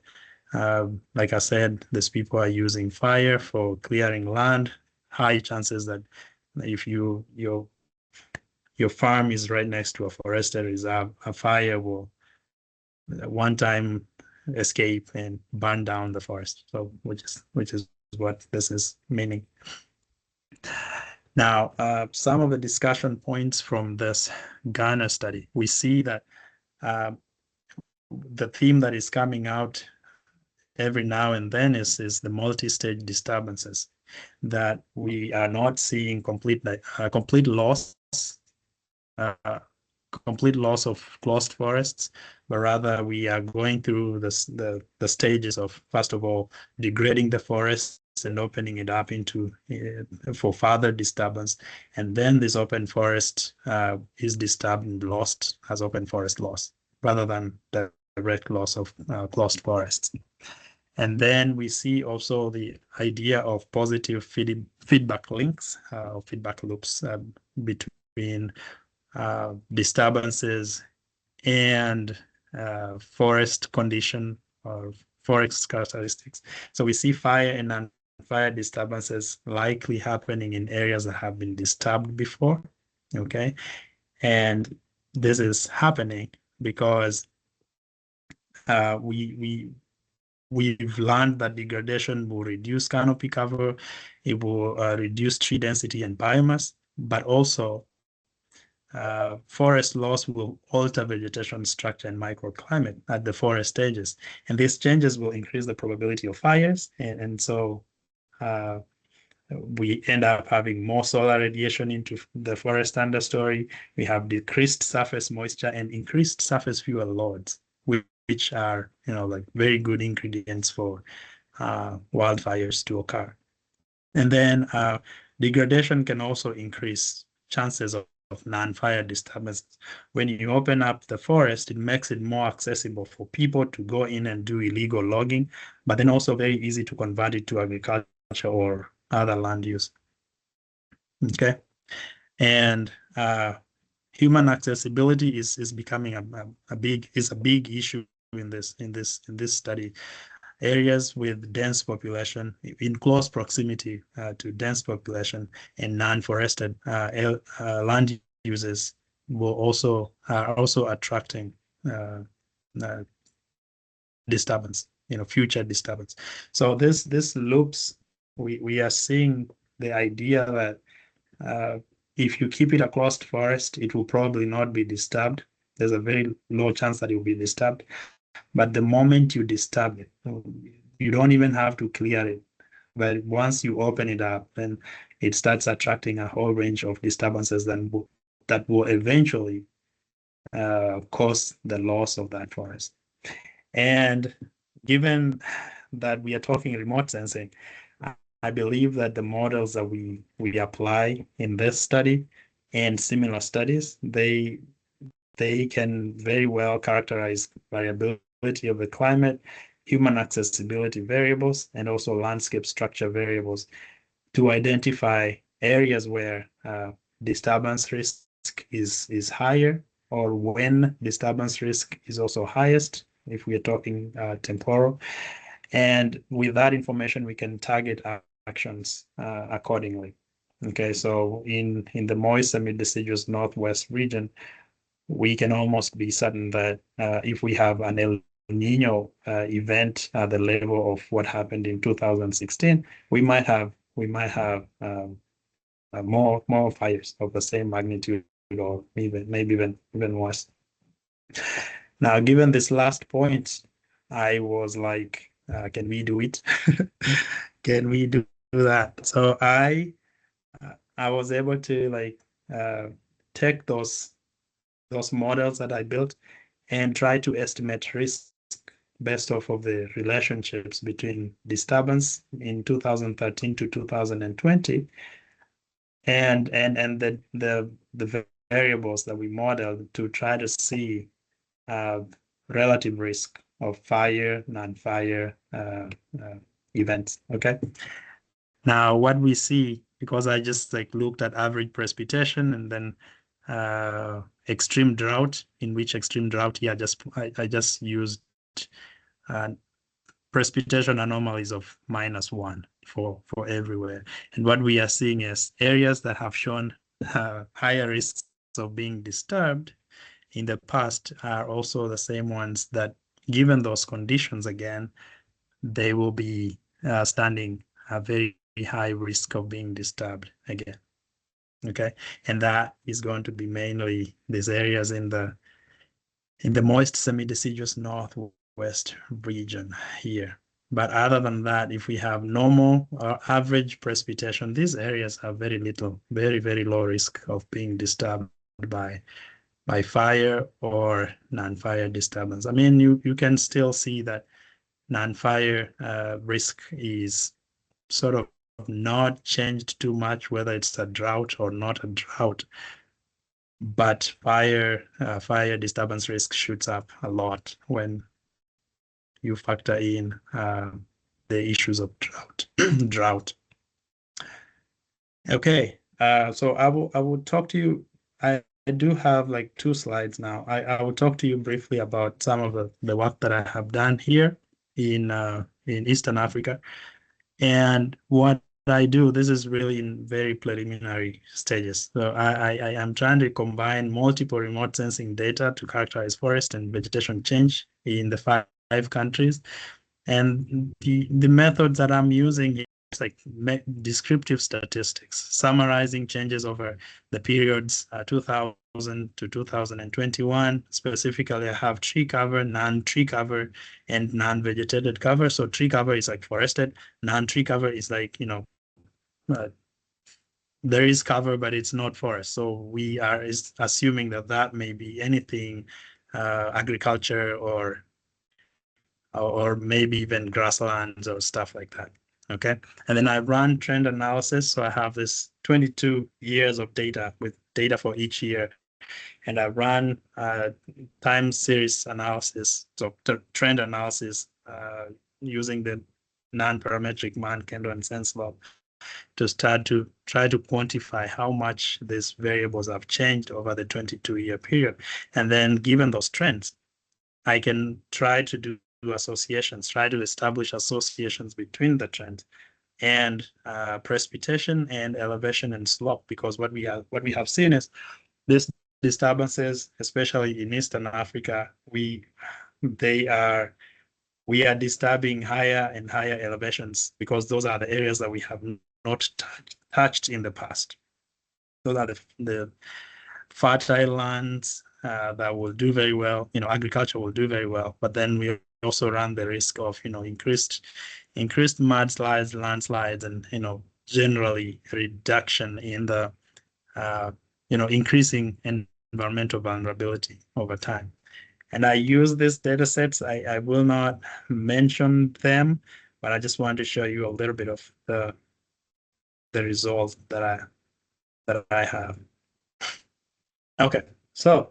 like I said, these people are using fire for clearing land, high chances that if your farm is right next to a forested reserve, a fire will one time escape and burn down the forest. So which is what this is meaning. Now, some of the discussion points from this Ghana study, we see that the theme that is coming out every now and then is the multi-stage disturbances, that we are not seeing complete loss of closed forests, but rather we are going through the stages of, first of all, degrading the forests and opening it up into for further disturbance, and then this open forest is disturbed and lost as open forest loss, rather than the direct loss of closed forests. And then we see also the idea of positive feedback links or feedback loops between disturbances and forest condition or forest characteristics. So we see fire and non-fire disturbances likely happening in areas that have been disturbed before, okay? And this is happening because we've learned that degradation will reduce canopy cover, it will reduce tree density and biomass, but also forest loss will alter vegetation structure and microclimate at the forest stages. And these changes will increase the probability of fires. And so we end up having more solar radiation into the forest understory. We have decreased surface moisture and increased surface fuel loads, which are, like very good ingredients for wildfires to occur. And then degradation can also increase chances of non-fire disturbance. When you open up the forest, it makes it more accessible for people to go in and do illegal logging, but then also very easy to convert it to agriculture or other land use. Okay, and human accessibility is becoming a big issue in this study. Areas with dense population, in close proximity to dense population and non-forested land uses are also attracting disturbance, future disturbance. So this loops, we are seeing the idea that if you keep it a closed forest, it will probably not be disturbed. There's a very low chance that it will be disturbed. But the moment you disturb it, you don't even have to clear it. But once you open it up, then it starts attracting a whole range of disturbances that will eventually cause the loss of that forest. And given that we are talking remote sensing, I believe that the models that we apply in this study and similar studies, they can very well characterize variability of the climate, human accessibility variables, and also landscape structure variables to identify areas where disturbance risk is higher, or when disturbance risk is also highest, if we are talking temporal. And with that information, we can target actions accordingly. Okay, so in the moist semi-deciduous northwest region, we can almost be certain that if we have an El Nino event at the level of what happened in 2016, we might have more fires of the same magnitude, or maybe even worse. Now, given this last point, I was like, can we do it? Can we do that? So I was able to take those models that I built and try to estimate risk based off of the relationships between disturbance in 2013 to 2020 and the variables that we modeled to try to see relative risk of fire, non-fire events. Okay. Now, what we see, because I just looked at average precipitation and then extreme drought, in which extreme drought here I just used precipitation anomalies of -1 for everywhere. And what we are seeing is areas that have shown higher risks of being disturbed in the past are also the same ones that, given those conditions again, they will be standing a very high risk of being disturbed again. Okay, and that is going to be mainly these areas in the moist semi-deciduous northwest region here. But other than that, if we have normal or average precipitation, these areas have very little, very, very low risk of being disturbed by fire or non-fire disturbance. I mean, you can still see that non-fire risk is sort of not changed too much, whether it's a drought or not a drought. But fire disturbance risk shoots up a lot when you factor in the issues of drought. Okay, so I will talk to you. I do have like 2 slides now. I will talk to you briefly about some of the work that I have done here in Eastern Africa, and what I do. This is really in very preliminary stages. So I am trying to combine multiple remote sensing data to characterize forest and vegetation change in the 5 countries. And the methods that I'm using is like descriptive statistics, summarizing changes over the periods 2000 to 2021. Specifically, I have tree cover, non-tree cover, and non-vegetated cover. So tree cover is like forested. Non-tree cover is like, there is cover, but it's not forest. So we are assuming that may be anything, agriculture or maybe even grasslands or stuff like that. Okay. And then I run trend analysis. So I have this 22 years of data with data for each year. And I run time series analysis, so trend analysis using the non-parametric man, Kendo, and SenseLog to start to try to quantify how much these variables have changed over the 22-year period. And then given those trends, I can try to do associations, try to establish associations between the trends and precipitation and elevation and slope, because what we have seen is these disturbances, especially in Eastern Africa, we are disturbing higher and higher elevations because those are the areas that we have not touched in the past. Those are the fertile lands that will do very well. Agriculture will do very well, but then we also run the risk of increased mudslides, landslides, and generally reduction in the increasing environmental vulnerability over time. And I use these data sets. I will not mention them, but I just want to show you a little bit of the results that I have. Okay, so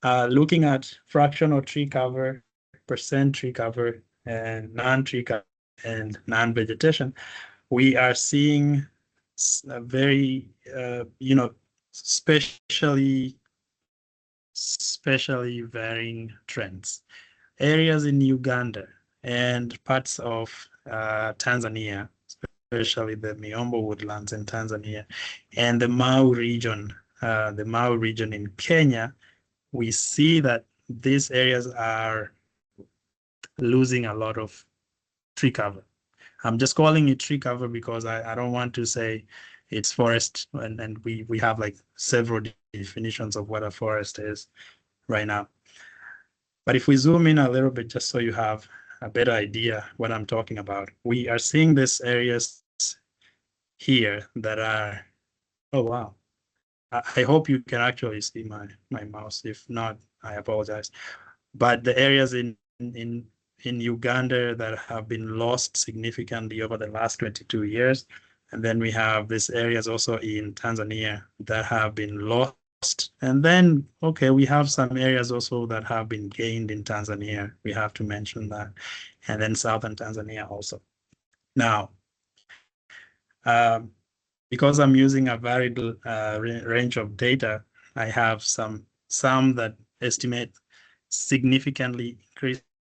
looking at fractional tree cover, percent tree cover, and non-tree cover and non-vegetation, we are seeing a very, especially varying trends. Areas in Uganda and parts of Tanzania, especially the Miombo woodlands in Tanzania, and the Mau region in Kenya, we see that these areas are losing a lot of tree cover. I'm just calling it tree cover because I don't want to say it's forest, and we have like several definitions of what a forest is right now. But if we zoom in a little bit, just so you have a better idea what I'm talking about, we are seeing these areas here that are, oh wow. I hope you can actually see my mouse. If not, I apologize. But the areas in Uganda that have been lost significantly over the last 22 years. And then we have these areas also in Tanzania that have been lost. And then, okay, we have some areas also that have been gained in Tanzania. We have to mention that. And then southern Tanzania also. Now, because I'm using a varied range of data, I have some that estimate significantly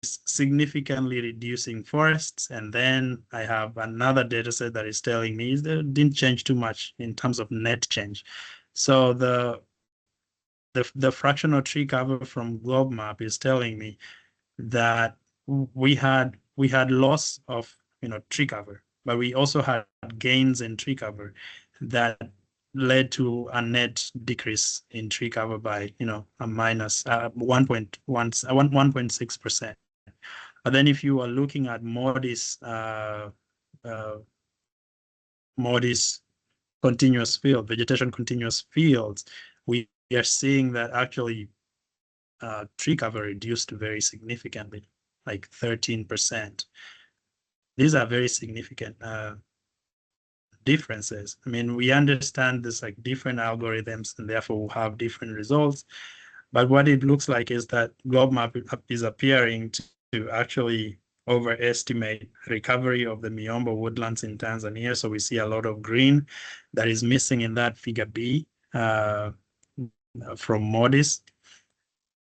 reducing forests, and then I have another data set that is telling me that didn't change too much in terms of net change. So the fractional tree cover from GlobeMap is telling me that we had loss of tree cover, but we also had gains in tree cover that led to a net decrease in tree cover by, a minus 1.6%. But then if you are looking at MODIS continuous field, vegetation continuous fields, we are seeing that actually tree cover reduced very significantly, like 13%. These are very significant differences. I mean, we understand there's like different algorithms and therefore we'll have different results. But what it looks like is that GlobeMap is appearing to actually overestimate recovery of the Miombo woodlands in Tanzania. So we see a lot of green that is missing in that figure B from MODIS.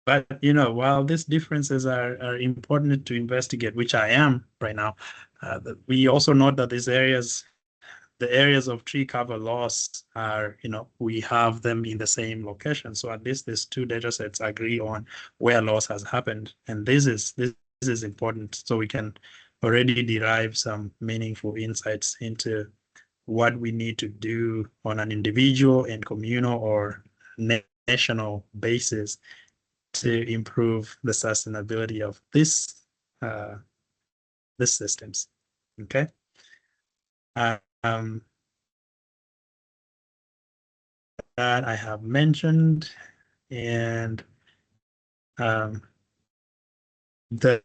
But, while these differences are important to investigate, which I am right now, we also note that the areas of tree cover loss are, we have them in the same location. So at least these two data sets agree on where loss has happened. And this is important. So we can already derive some meaningful insights into what we need to do on an individual and communal or national basis to improve the sustainability of these systems. Okay. That I have mentioned, and the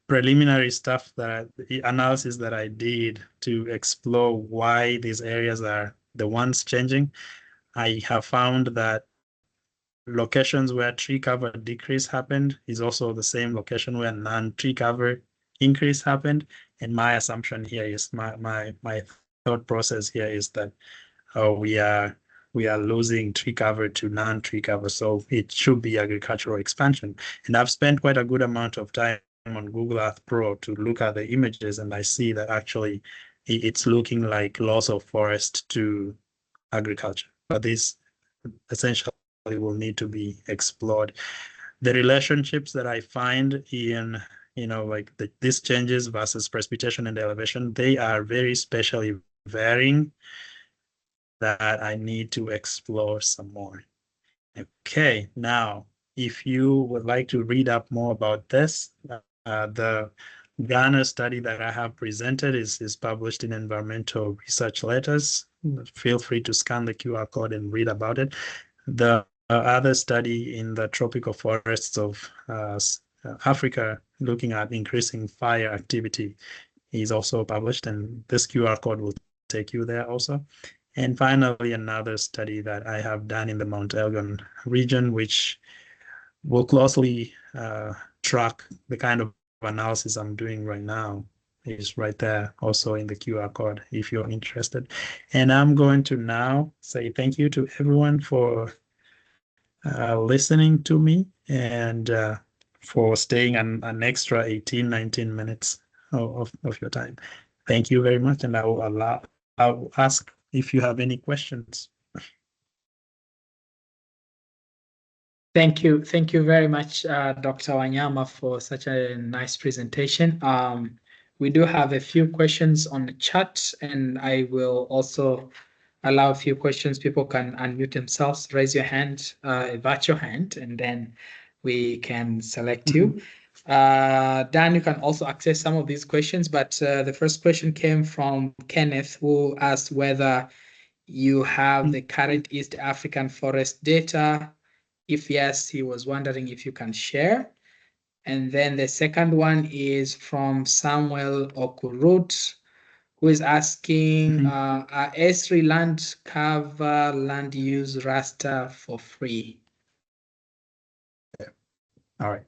preliminary stuff the analysis that I did to explore why these areas are the ones changing, I have found that locations where tree cover decrease happened is also the same location where non-tree cover increase happened. And my assumption here is my thought process here is that we are losing tree cover to non-tree cover, so it should be agricultural expansion. And I've spent quite a good amount of time on Google Earth Pro to look at the images, and I see that actually it's looking like loss of forest to agriculture. But this essentially will need to be explored. The relationships that I find in like these changes versus precipitation and elevation, they are very spatially varying that I need to explore some more. Okay, now if you would like to read up more about this, the Ghana study that I have presented is published in Environmental Research Letters. Feel free to scan the QR code and read about it. The other study in the tropical forests of Africa, looking at increasing fire activity, is also published, and this QR code will take you there also. And finally, another study that I have done in the Mount Elgon region, which will closely track the kind of analysis I'm doing right now, is right there also in the QR code if you're interested. And I'm going to now say thank you to everyone for listening to me and for staying an extra 18, 19 minutes of your time. Thank you very much, and I'll ask if you have any questions. Thank you very much, Dr. Wanyama, for such a nice presentation. We do have a few questions on the chat, and I will also allow a few questions. People can unmute themselves, raise your hand, a virtual hand, and then we can select you. Dan, you can also access some of these questions, but the first question came from Kenneth, who asked whether you have the current East African forest data. If yes, he was wondering if you can share. And then the second one is from Samuel Okurut, who is asking, are S3 land cover land use raster for free? All right,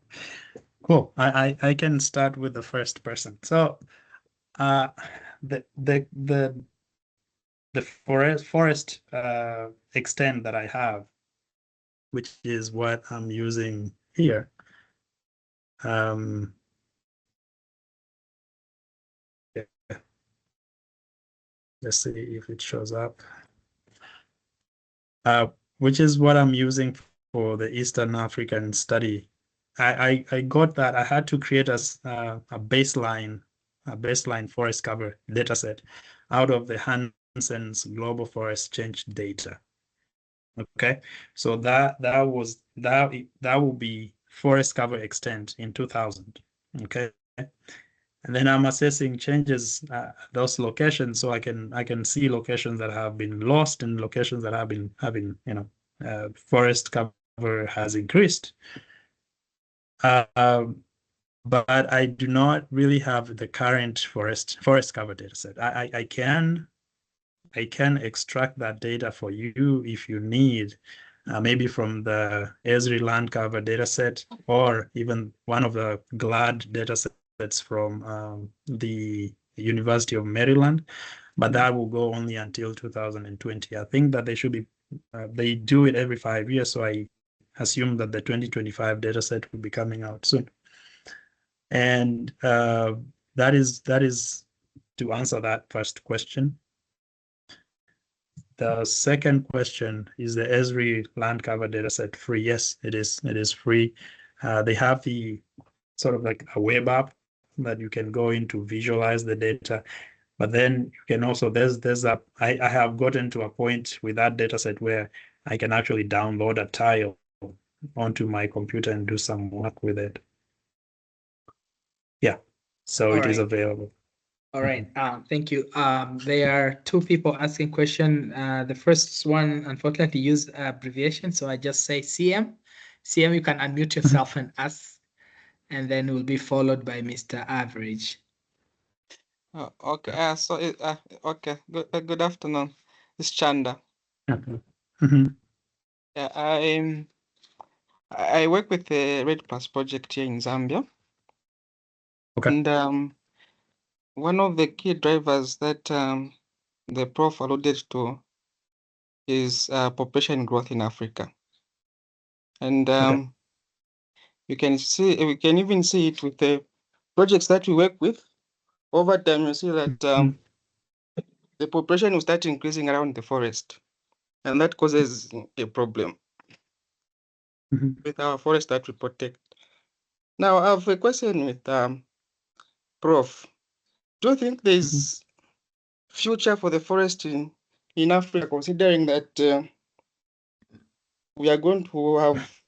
cool. I can start with the first person. So the forest extent that I have, which is what I'm using here. Yeah. Let's see if it shows up. Which is what I'm using for the Eastern African study. I got that. I had to create a baseline forest cover dataset out of the Townsend's global forest change data. Okay, so that will be forest cover extent in 2000. Okay, and then I'm assessing changes those locations, so I can see locations that have been lost and locations that have been forest cover has increased. But I do not really have the current forest cover data set. I can extract that data for you if you need, maybe from the Esri land cover data set, or even one of the GLAD data sets from the University of Maryland, but that will go only until 2020. I think that they should be, they do it every 5 years, so I assume that the 2025 data set will be coming out soon. And that is to answer that first question. The second question, is the Esri land cover dataset free? Yes, it is. It is free. They have the sort of like a web app that you can go in to visualize the data. But then you can also, I have gotten to a point with that dataset where I can actually download a tile onto my computer and do some work with it. Yeah, so All it is right. available. All right. Thank you. There are two people asking question. The first one, unfortunately, used abbreviation, so I just say CM. CM, you can unmute yourself and ask, and then will be followed by Mr. Average. Oh, okay. Okay. Good afternoon. It's Chanda. Yeah, I work with the Red Plus project here in Zambia. Okay. And one of the key drivers that the prof alluded to is population growth in Africa. And Okay. we can even see it with the projects that we work with. Over time, you see that the population will start increasing around the forest, and that causes a problem with our forest that we protect. Now, I have a question with Prof. Do you think there's future for the forest in Africa, considering that we are going to have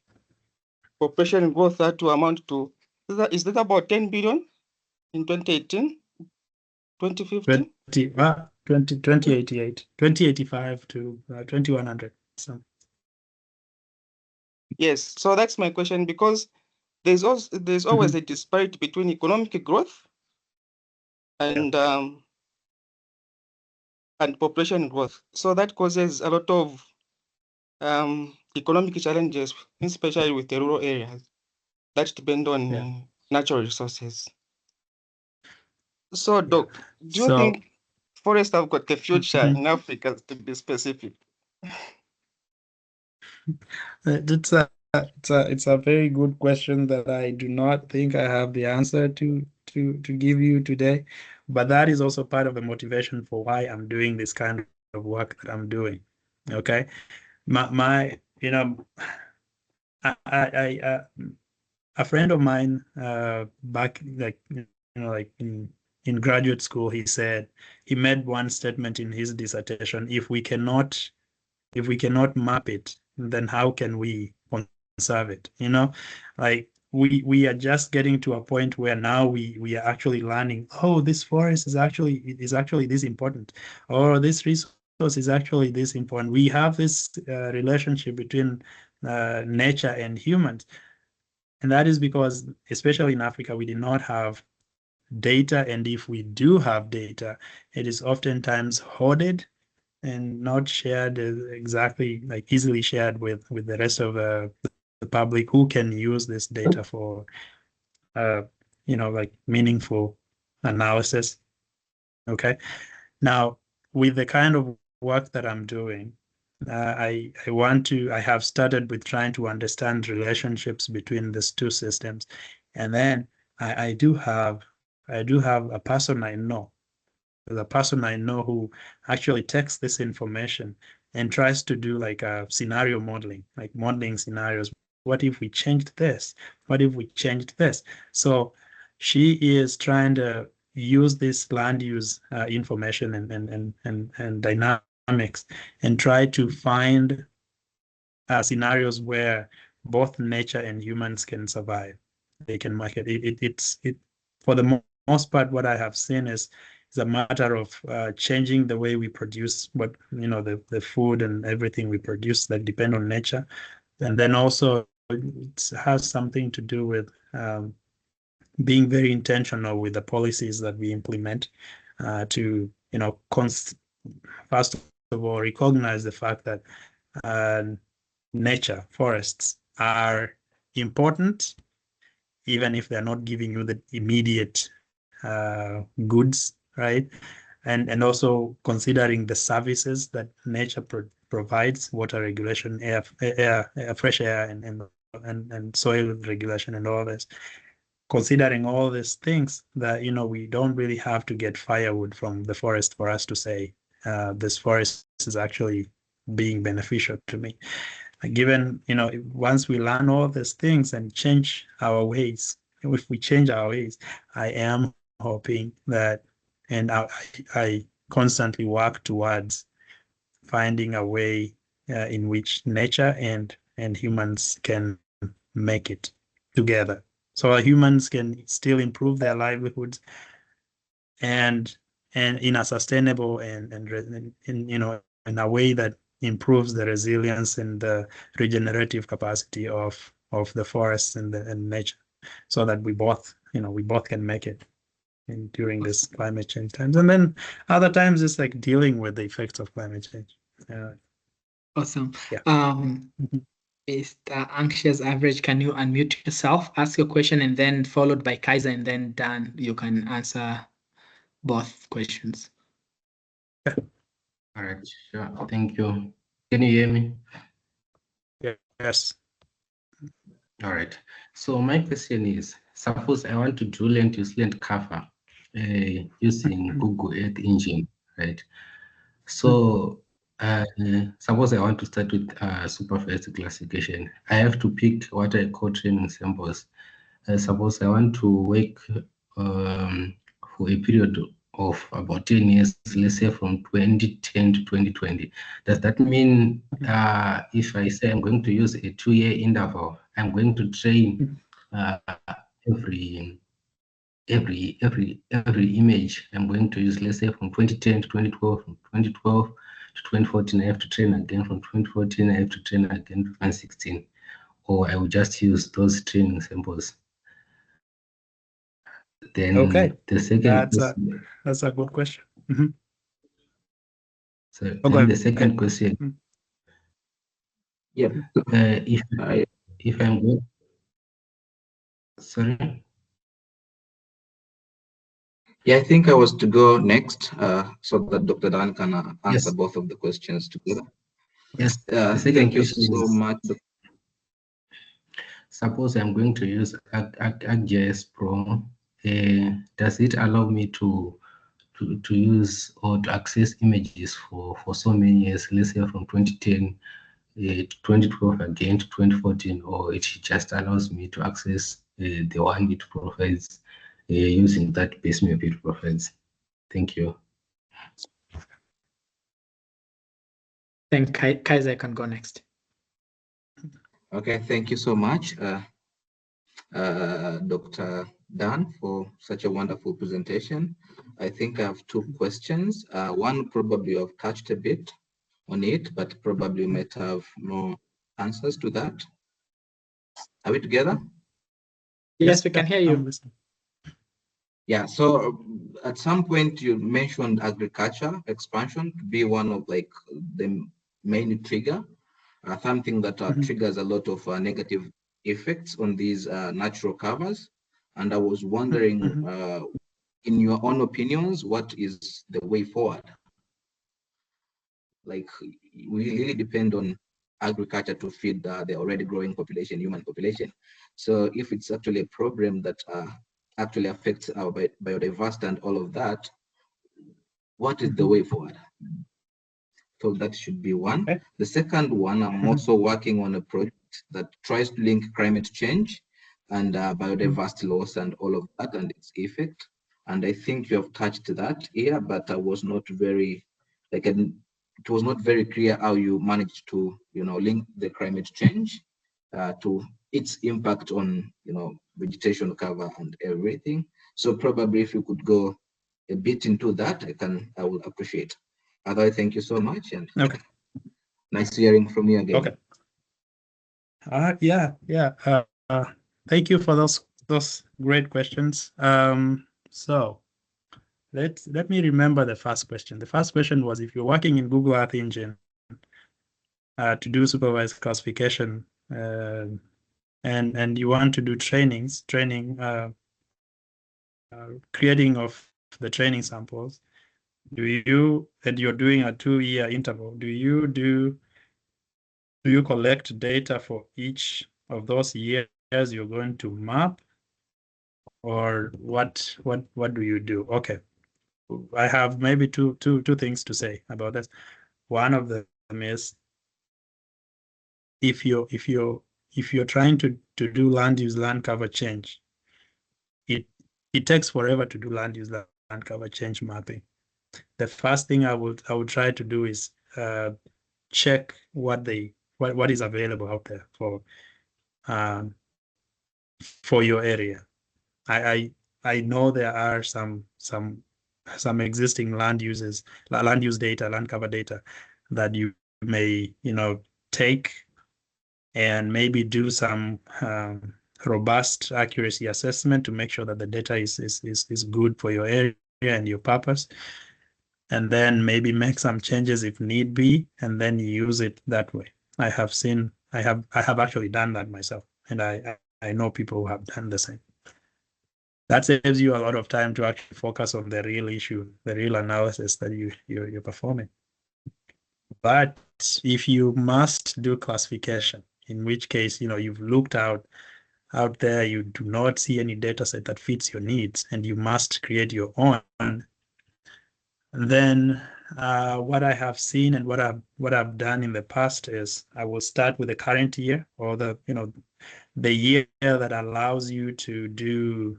population growth that will amount to, is that about 10 billion in 2018, 2050? 2088, 2085 to 2100. So. Yes, so that's my question, because there's always a disparity between economic growth and population growth. So that causes a lot of economic challenges, especially with the rural areas that depend on natural resources. So, Doc, do you think forests have got a future in Africa, to be specific? It's a very good question that I do not think I have the answer to give you today, but that is also part of the motivation for why I'm doing this kind of work that I'm doing. Okay, my a friend of mine back like in graduate school, he said he made one statement in his dissertation: if we cannot map it, then how can we conserve it? Like we are just getting to a point where now we are actually learning, oh, this forest is actually this important, or this resource is actually this important. We have this relationship between nature and humans. And that is because, especially in Africa, we did not have data. And if we do have data, it is oftentimes hoarded and not shared exactly, like easily shared with the rest of the public, who can use this data for, like meaningful analysis. Okay. Now, with the kind of work that I'm doing, I have started with trying to understand relationships between these two systems. And then I do have a person I know. There's a person I know who actually takes this information and tries to do like a scenario modeling, like modeling scenarios. What if we changed this? What if we changed this? So she is trying to, use this land use information and dynamics and try to find scenarios where both nature and humans can survive. They can make it. It's for the most part. What I have seen is a matter of changing the way we produce what the food and everything we produce that depend on nature, and then also it has something to do with being very intentional with the policies that we implement to first of all recognize the fact that nature, forests are important, even if they're not giving you the immediate goods, right? And also considering the services that nature provides, water regulation, fresh air, and soil regulation, and all this. Considering all these things, that we don't really have to get firewood from the forest for us to say this forest is actually being beneficial to me. Given once we learn all these things and change our ways, if we change our ways, I am hoping that, and I constantly work towards finding a way in which nature and humans can make it together, so humans can still improve their livelihoods and in a sustainable and in a way that improves the resilience and the regenerative capacity of the forests and nature, so that we both can make it during this climate change times. And then other times it's like dealing with the effects of climate change. Awesome. Yeah. Mr. Anxious Average, can you unmute yourself, ask your question, and then followed by Kaiser, and then Dan, you can answer both questions. All right, sure. Thank you. Can you hear me? Yes. All right. So my question is, suppose I want to do land use land cover using Google Earth Engine, right? So suppose I want to start with supervised classification. I have to pick what I call training samples. Suppose I want to work for a period of about 10 years, let's say from 2010 to 2020. Does that mean if I say I'm going to use a 2-year interval, I'm going to train every image I'm going to use, let's say from 2010 to 2012, from 2012 to 2014, I have to train again, from 2014, I have to train again to 2016, or I will just use those training samples. Then Okay, the second that's a good question. So then the second question, yeah, if I'm going, sorry. Yeah, I think I was to go next, so that Dr. Dan can answer Yes. both of the questions together. Yes. The second Thank you question so is, much. suppose I'm going to use ArcGIS Pro. Does it allow me to use or to access images for so many years, let's say from 2010 to 2012 again to 2014, or it just allows me to access the one it provides using that base map it provides? Thank you. Then Kaiser can go next. Okay, thank you so much, Dr. Dan, for such a wonderful presentation. I think I have two questions. One probably I've touched a bit on it, but probably might have more answers to that. Are we together? Yes, we can hear you. Yeah, so at some point you mentioned agriculture expansion to be one of like the main trigger, something that triggers a lot of negative effects on these natural covers. And I was wondering, in your own opinions, what is the way forward? Like, we really depend on agriculture to feed the already growing population, human population. So if it's actually a problem that actually affects our biodiversity and all of that, what is the way forward? So that should be one. Okay. The second one, I'm also working on a project that tries to link climate change and biodiversity loss and all of that and its effect And I think you have touched that here, but I was not very, like, it was not very clear how you managed to, link the climate change to its impact on, vegetation cover and everything. So probably if you could go a bit into that, I will appreciate. Otherwise, thank you so much, and Okay. nice hearing from you again. Okay. Yeah. Thank you for those great questions. So let me remember the first question. The first question was, if you're working in Google Earth Engine to do supervised classification, and you want to do training, creating of the training samples, and you're doing a 2-year interval, do you collect data for each of those years you're going to map, or what do you do? Okay, I have maybe two things to say about this. One of them is, if you're trying to do land cover change, it takes forever to do land cover change mapping. The first thing I would try to do is check what is available out there for your area. I know there are some existing land use data, land cover data, that you may take and maybe do some robust accuracy assessment to make sure that the data is good for your area and your purpose, and then maybe make some changes if need be, and then use it that way. I have actually done that myself, and I know people who have done the same. That saves you a lot of time to actually focus on the real issue, the real analysis that you're performing. But if you must do classification, in which case, you've looked out there, you do not see any data set that fits your needs, and you must create your own, then what I have seen and what I've done in the past is, I will start with the current year, or the year that allows you to do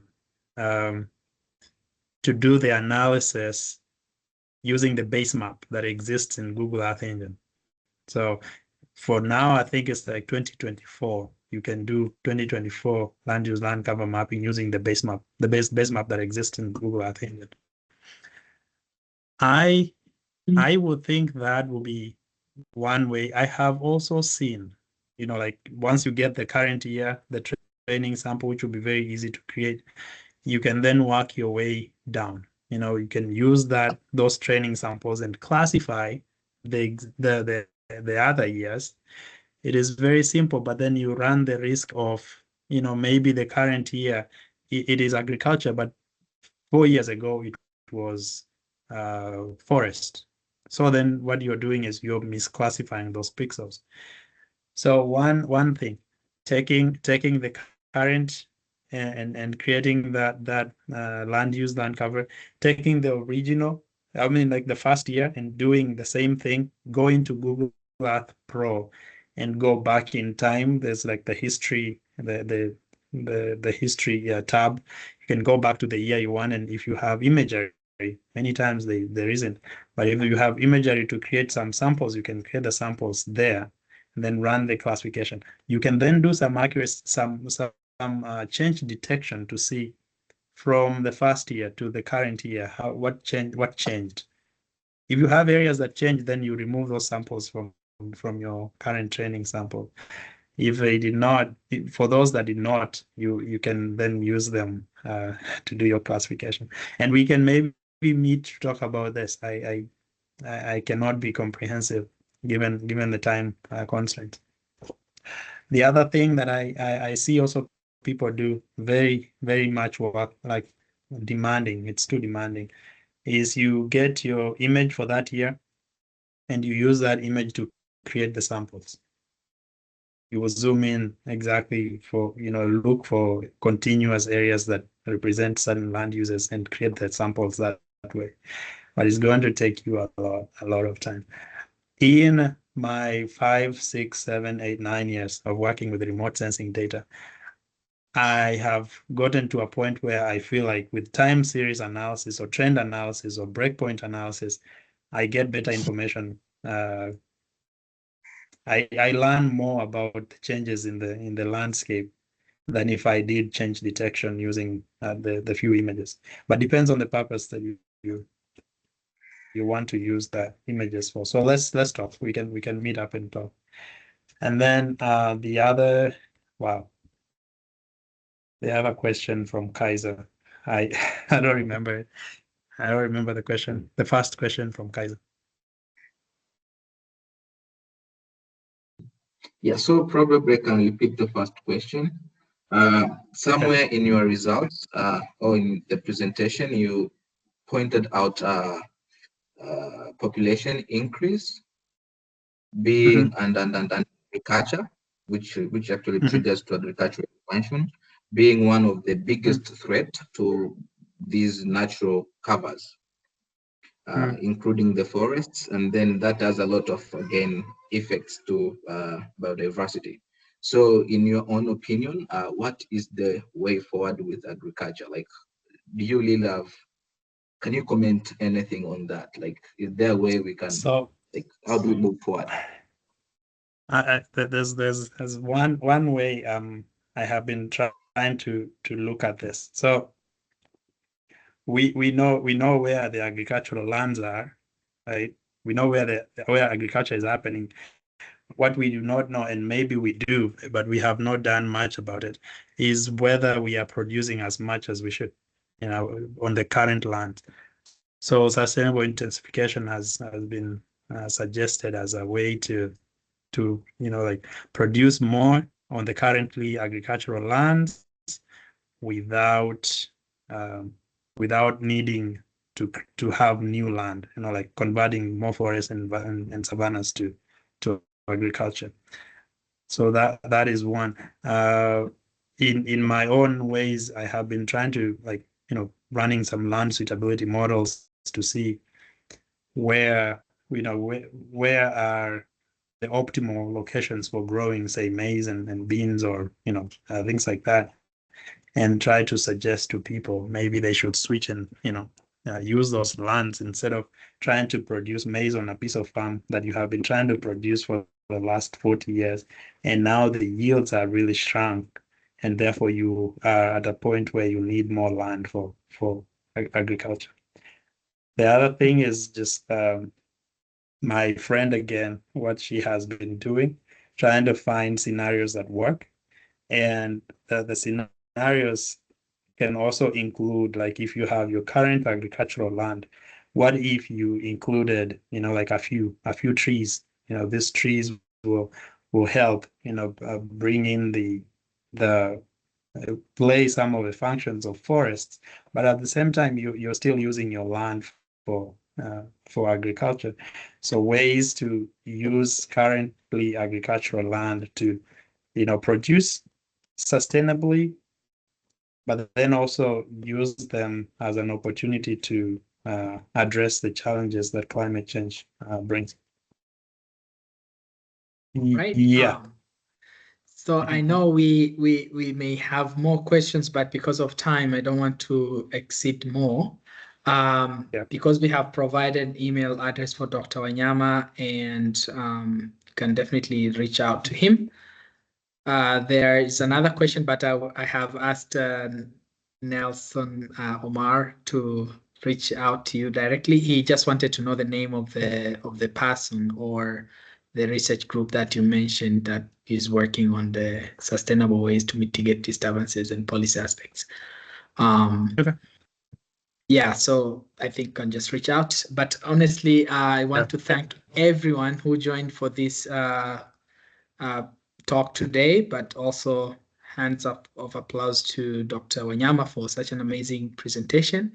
the analysis using the base map that exists in Google Earth Engine. So for now, I think it's like 2024. You can do 2024 land cover mapping using the base map, base map that exists in Google Earth Engine. I would think that will be one way. I have also seen, like, once you get the current year, the training sample, which will be very easy to create, you can then work your way down. You can use those training samples and classify the other years. It is very simple, but then you run the risk of, maybe the current year, it is agriculture, but 4 years ago it was forest. So then what you're doing is you're misclassifying those pixels. So one thing, taking the current and creating that land cover, taking the original, like the first year, and doing the same thing, go into Google Earth Pro and go back in time. There's like the history, the history tab. You can go back to the year you want, and if you have imagery, many times there isn't, but if you have imagery to create some samples, you can create the samples there and then run the classification. You can then do some accuracy, some change detection to see from the first year to the current year what changed. If you have areas that change, then you remove those samples from your current training sample. If they did not, for those that did not, you can then use them to do your classification. And we can maybe meet to talk about this. I cannot be comprehensive given the time constraint. The other thing that I see also people do very, very much work, like demanding, it's too demanding, is you get your image for that year and you use that image to create the samples. You will zoom in exactly for, look for continuous areas that represent certain land uses and create the samples that way. But it's going to take you a lot of time. In my 5, 6, 7, 8, 9 years of working with remote sensing data, I have gotten to a point where I feel like with time series analysis or trend analysis or breakpoint analysis, I get better information. I learn more about the changes in the landscape than if I did change detection using the few images. But depends on the purpose that you want to use the images for. So let's talk. We can meet up and talk. And then the other, wow, the other question from Kaiser. I I don't remember it. I don't remember the question. The first question from Kaiser. Yeah, so probably I can repeat the first question. Somewhere in your results or in the presentation, you pointed out population increase being and agriculture, which actually triggers to agricultural expansion, being one of the biggest threat to these natural covers. Including the forests, and then that has a lot of, again, effects to biodiversity. So in your own opinion, what is the way forward with agriculture? Like, do you really love, can you comment anything on that? Like, is there a way we can, like, how do we move forward? There's one way I have been trying to look at this. So we know where the agricultural lands are, right? We know where agriculture is happening. What we do not know, and maybe we do, but we have not done much about it, is whether we are producing as much as we should, on the current land. So sustainable intensification has been suggested as a way to like produce more on the currently agricultural lands without needing to have new land, like converting more forests and savannas to agriculture. So that is one. In my own ways, I have been trying to, like, running some land suitability models to see where where are the optimal locations for growing, say, maize and beans, or things like that, and try to suggest to people maybe they should switch and use those lands instead of trying to produce maize on a piece of farm that you have been trying to produce for the last 40 years, and now the yields are really shrunk, and therefore you are at a point where you need more land for agriculture. The other thing is just my friend, again, what she has been doing, trying to find scenarios that work. And the scenarios can also include, like, if you have your current agricultural land, what if you included, like a few trees? These trees will help, bring in the play some of the functions of forests, but at the same time you're still using your land for agriculture. So ways to use currently agricultural land to produce sustainably, but then also use them as an opportunity to address the challenges that climate change brings. Right. Yeah. So I know we may have more questions, but because of time, I don't want to exceed more. Because we have provided email address for Dr. Wanyama, and you can definitely reach out to him. There is another question, but I have asked Nelson Omar to reach out to you directly. He just wanted to know the name of the person or the research group that you mentioned that is working on the sustainable ways to mitigate disturbances and policy aspects. Okay. Yeah, so I think I can just reach out. But honestly, I want to thank everyone who joined for this talk today, but also hands up of applause to Dr. Wanyama for such an amazing presentation.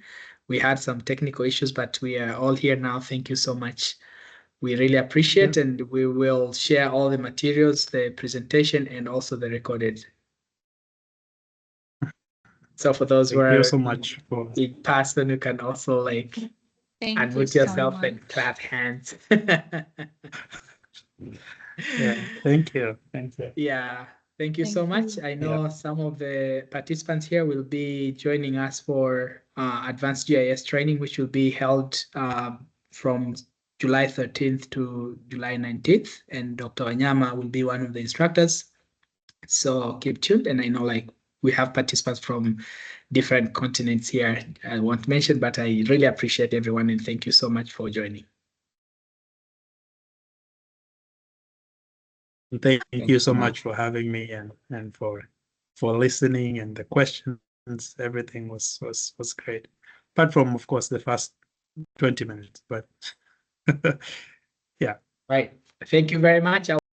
We had some technical issues, but we are all here now. Thank you so much. We really appreciate, and we will share all the materials, the presentation, and also the recorded. So for those who are so much for big person, you can also like unmute yourself and clap hands. Yeah, thank you. Yeah. Thank you so much. I know some of the participants here will be joining us for advanced GIS training, which will be held from July 13th to July 19th. And Dr. Wanyama will be one of the instructors. So keep tuned. And I know like we have participants from different continents here. I won't mention, but I really appreciate everyone and thank you so much for joining. Thank you so much for having me and for listening and the questions. Everything was great. Apart from, of course, the first 20 minutes, but yeah. Right. Thank you very much.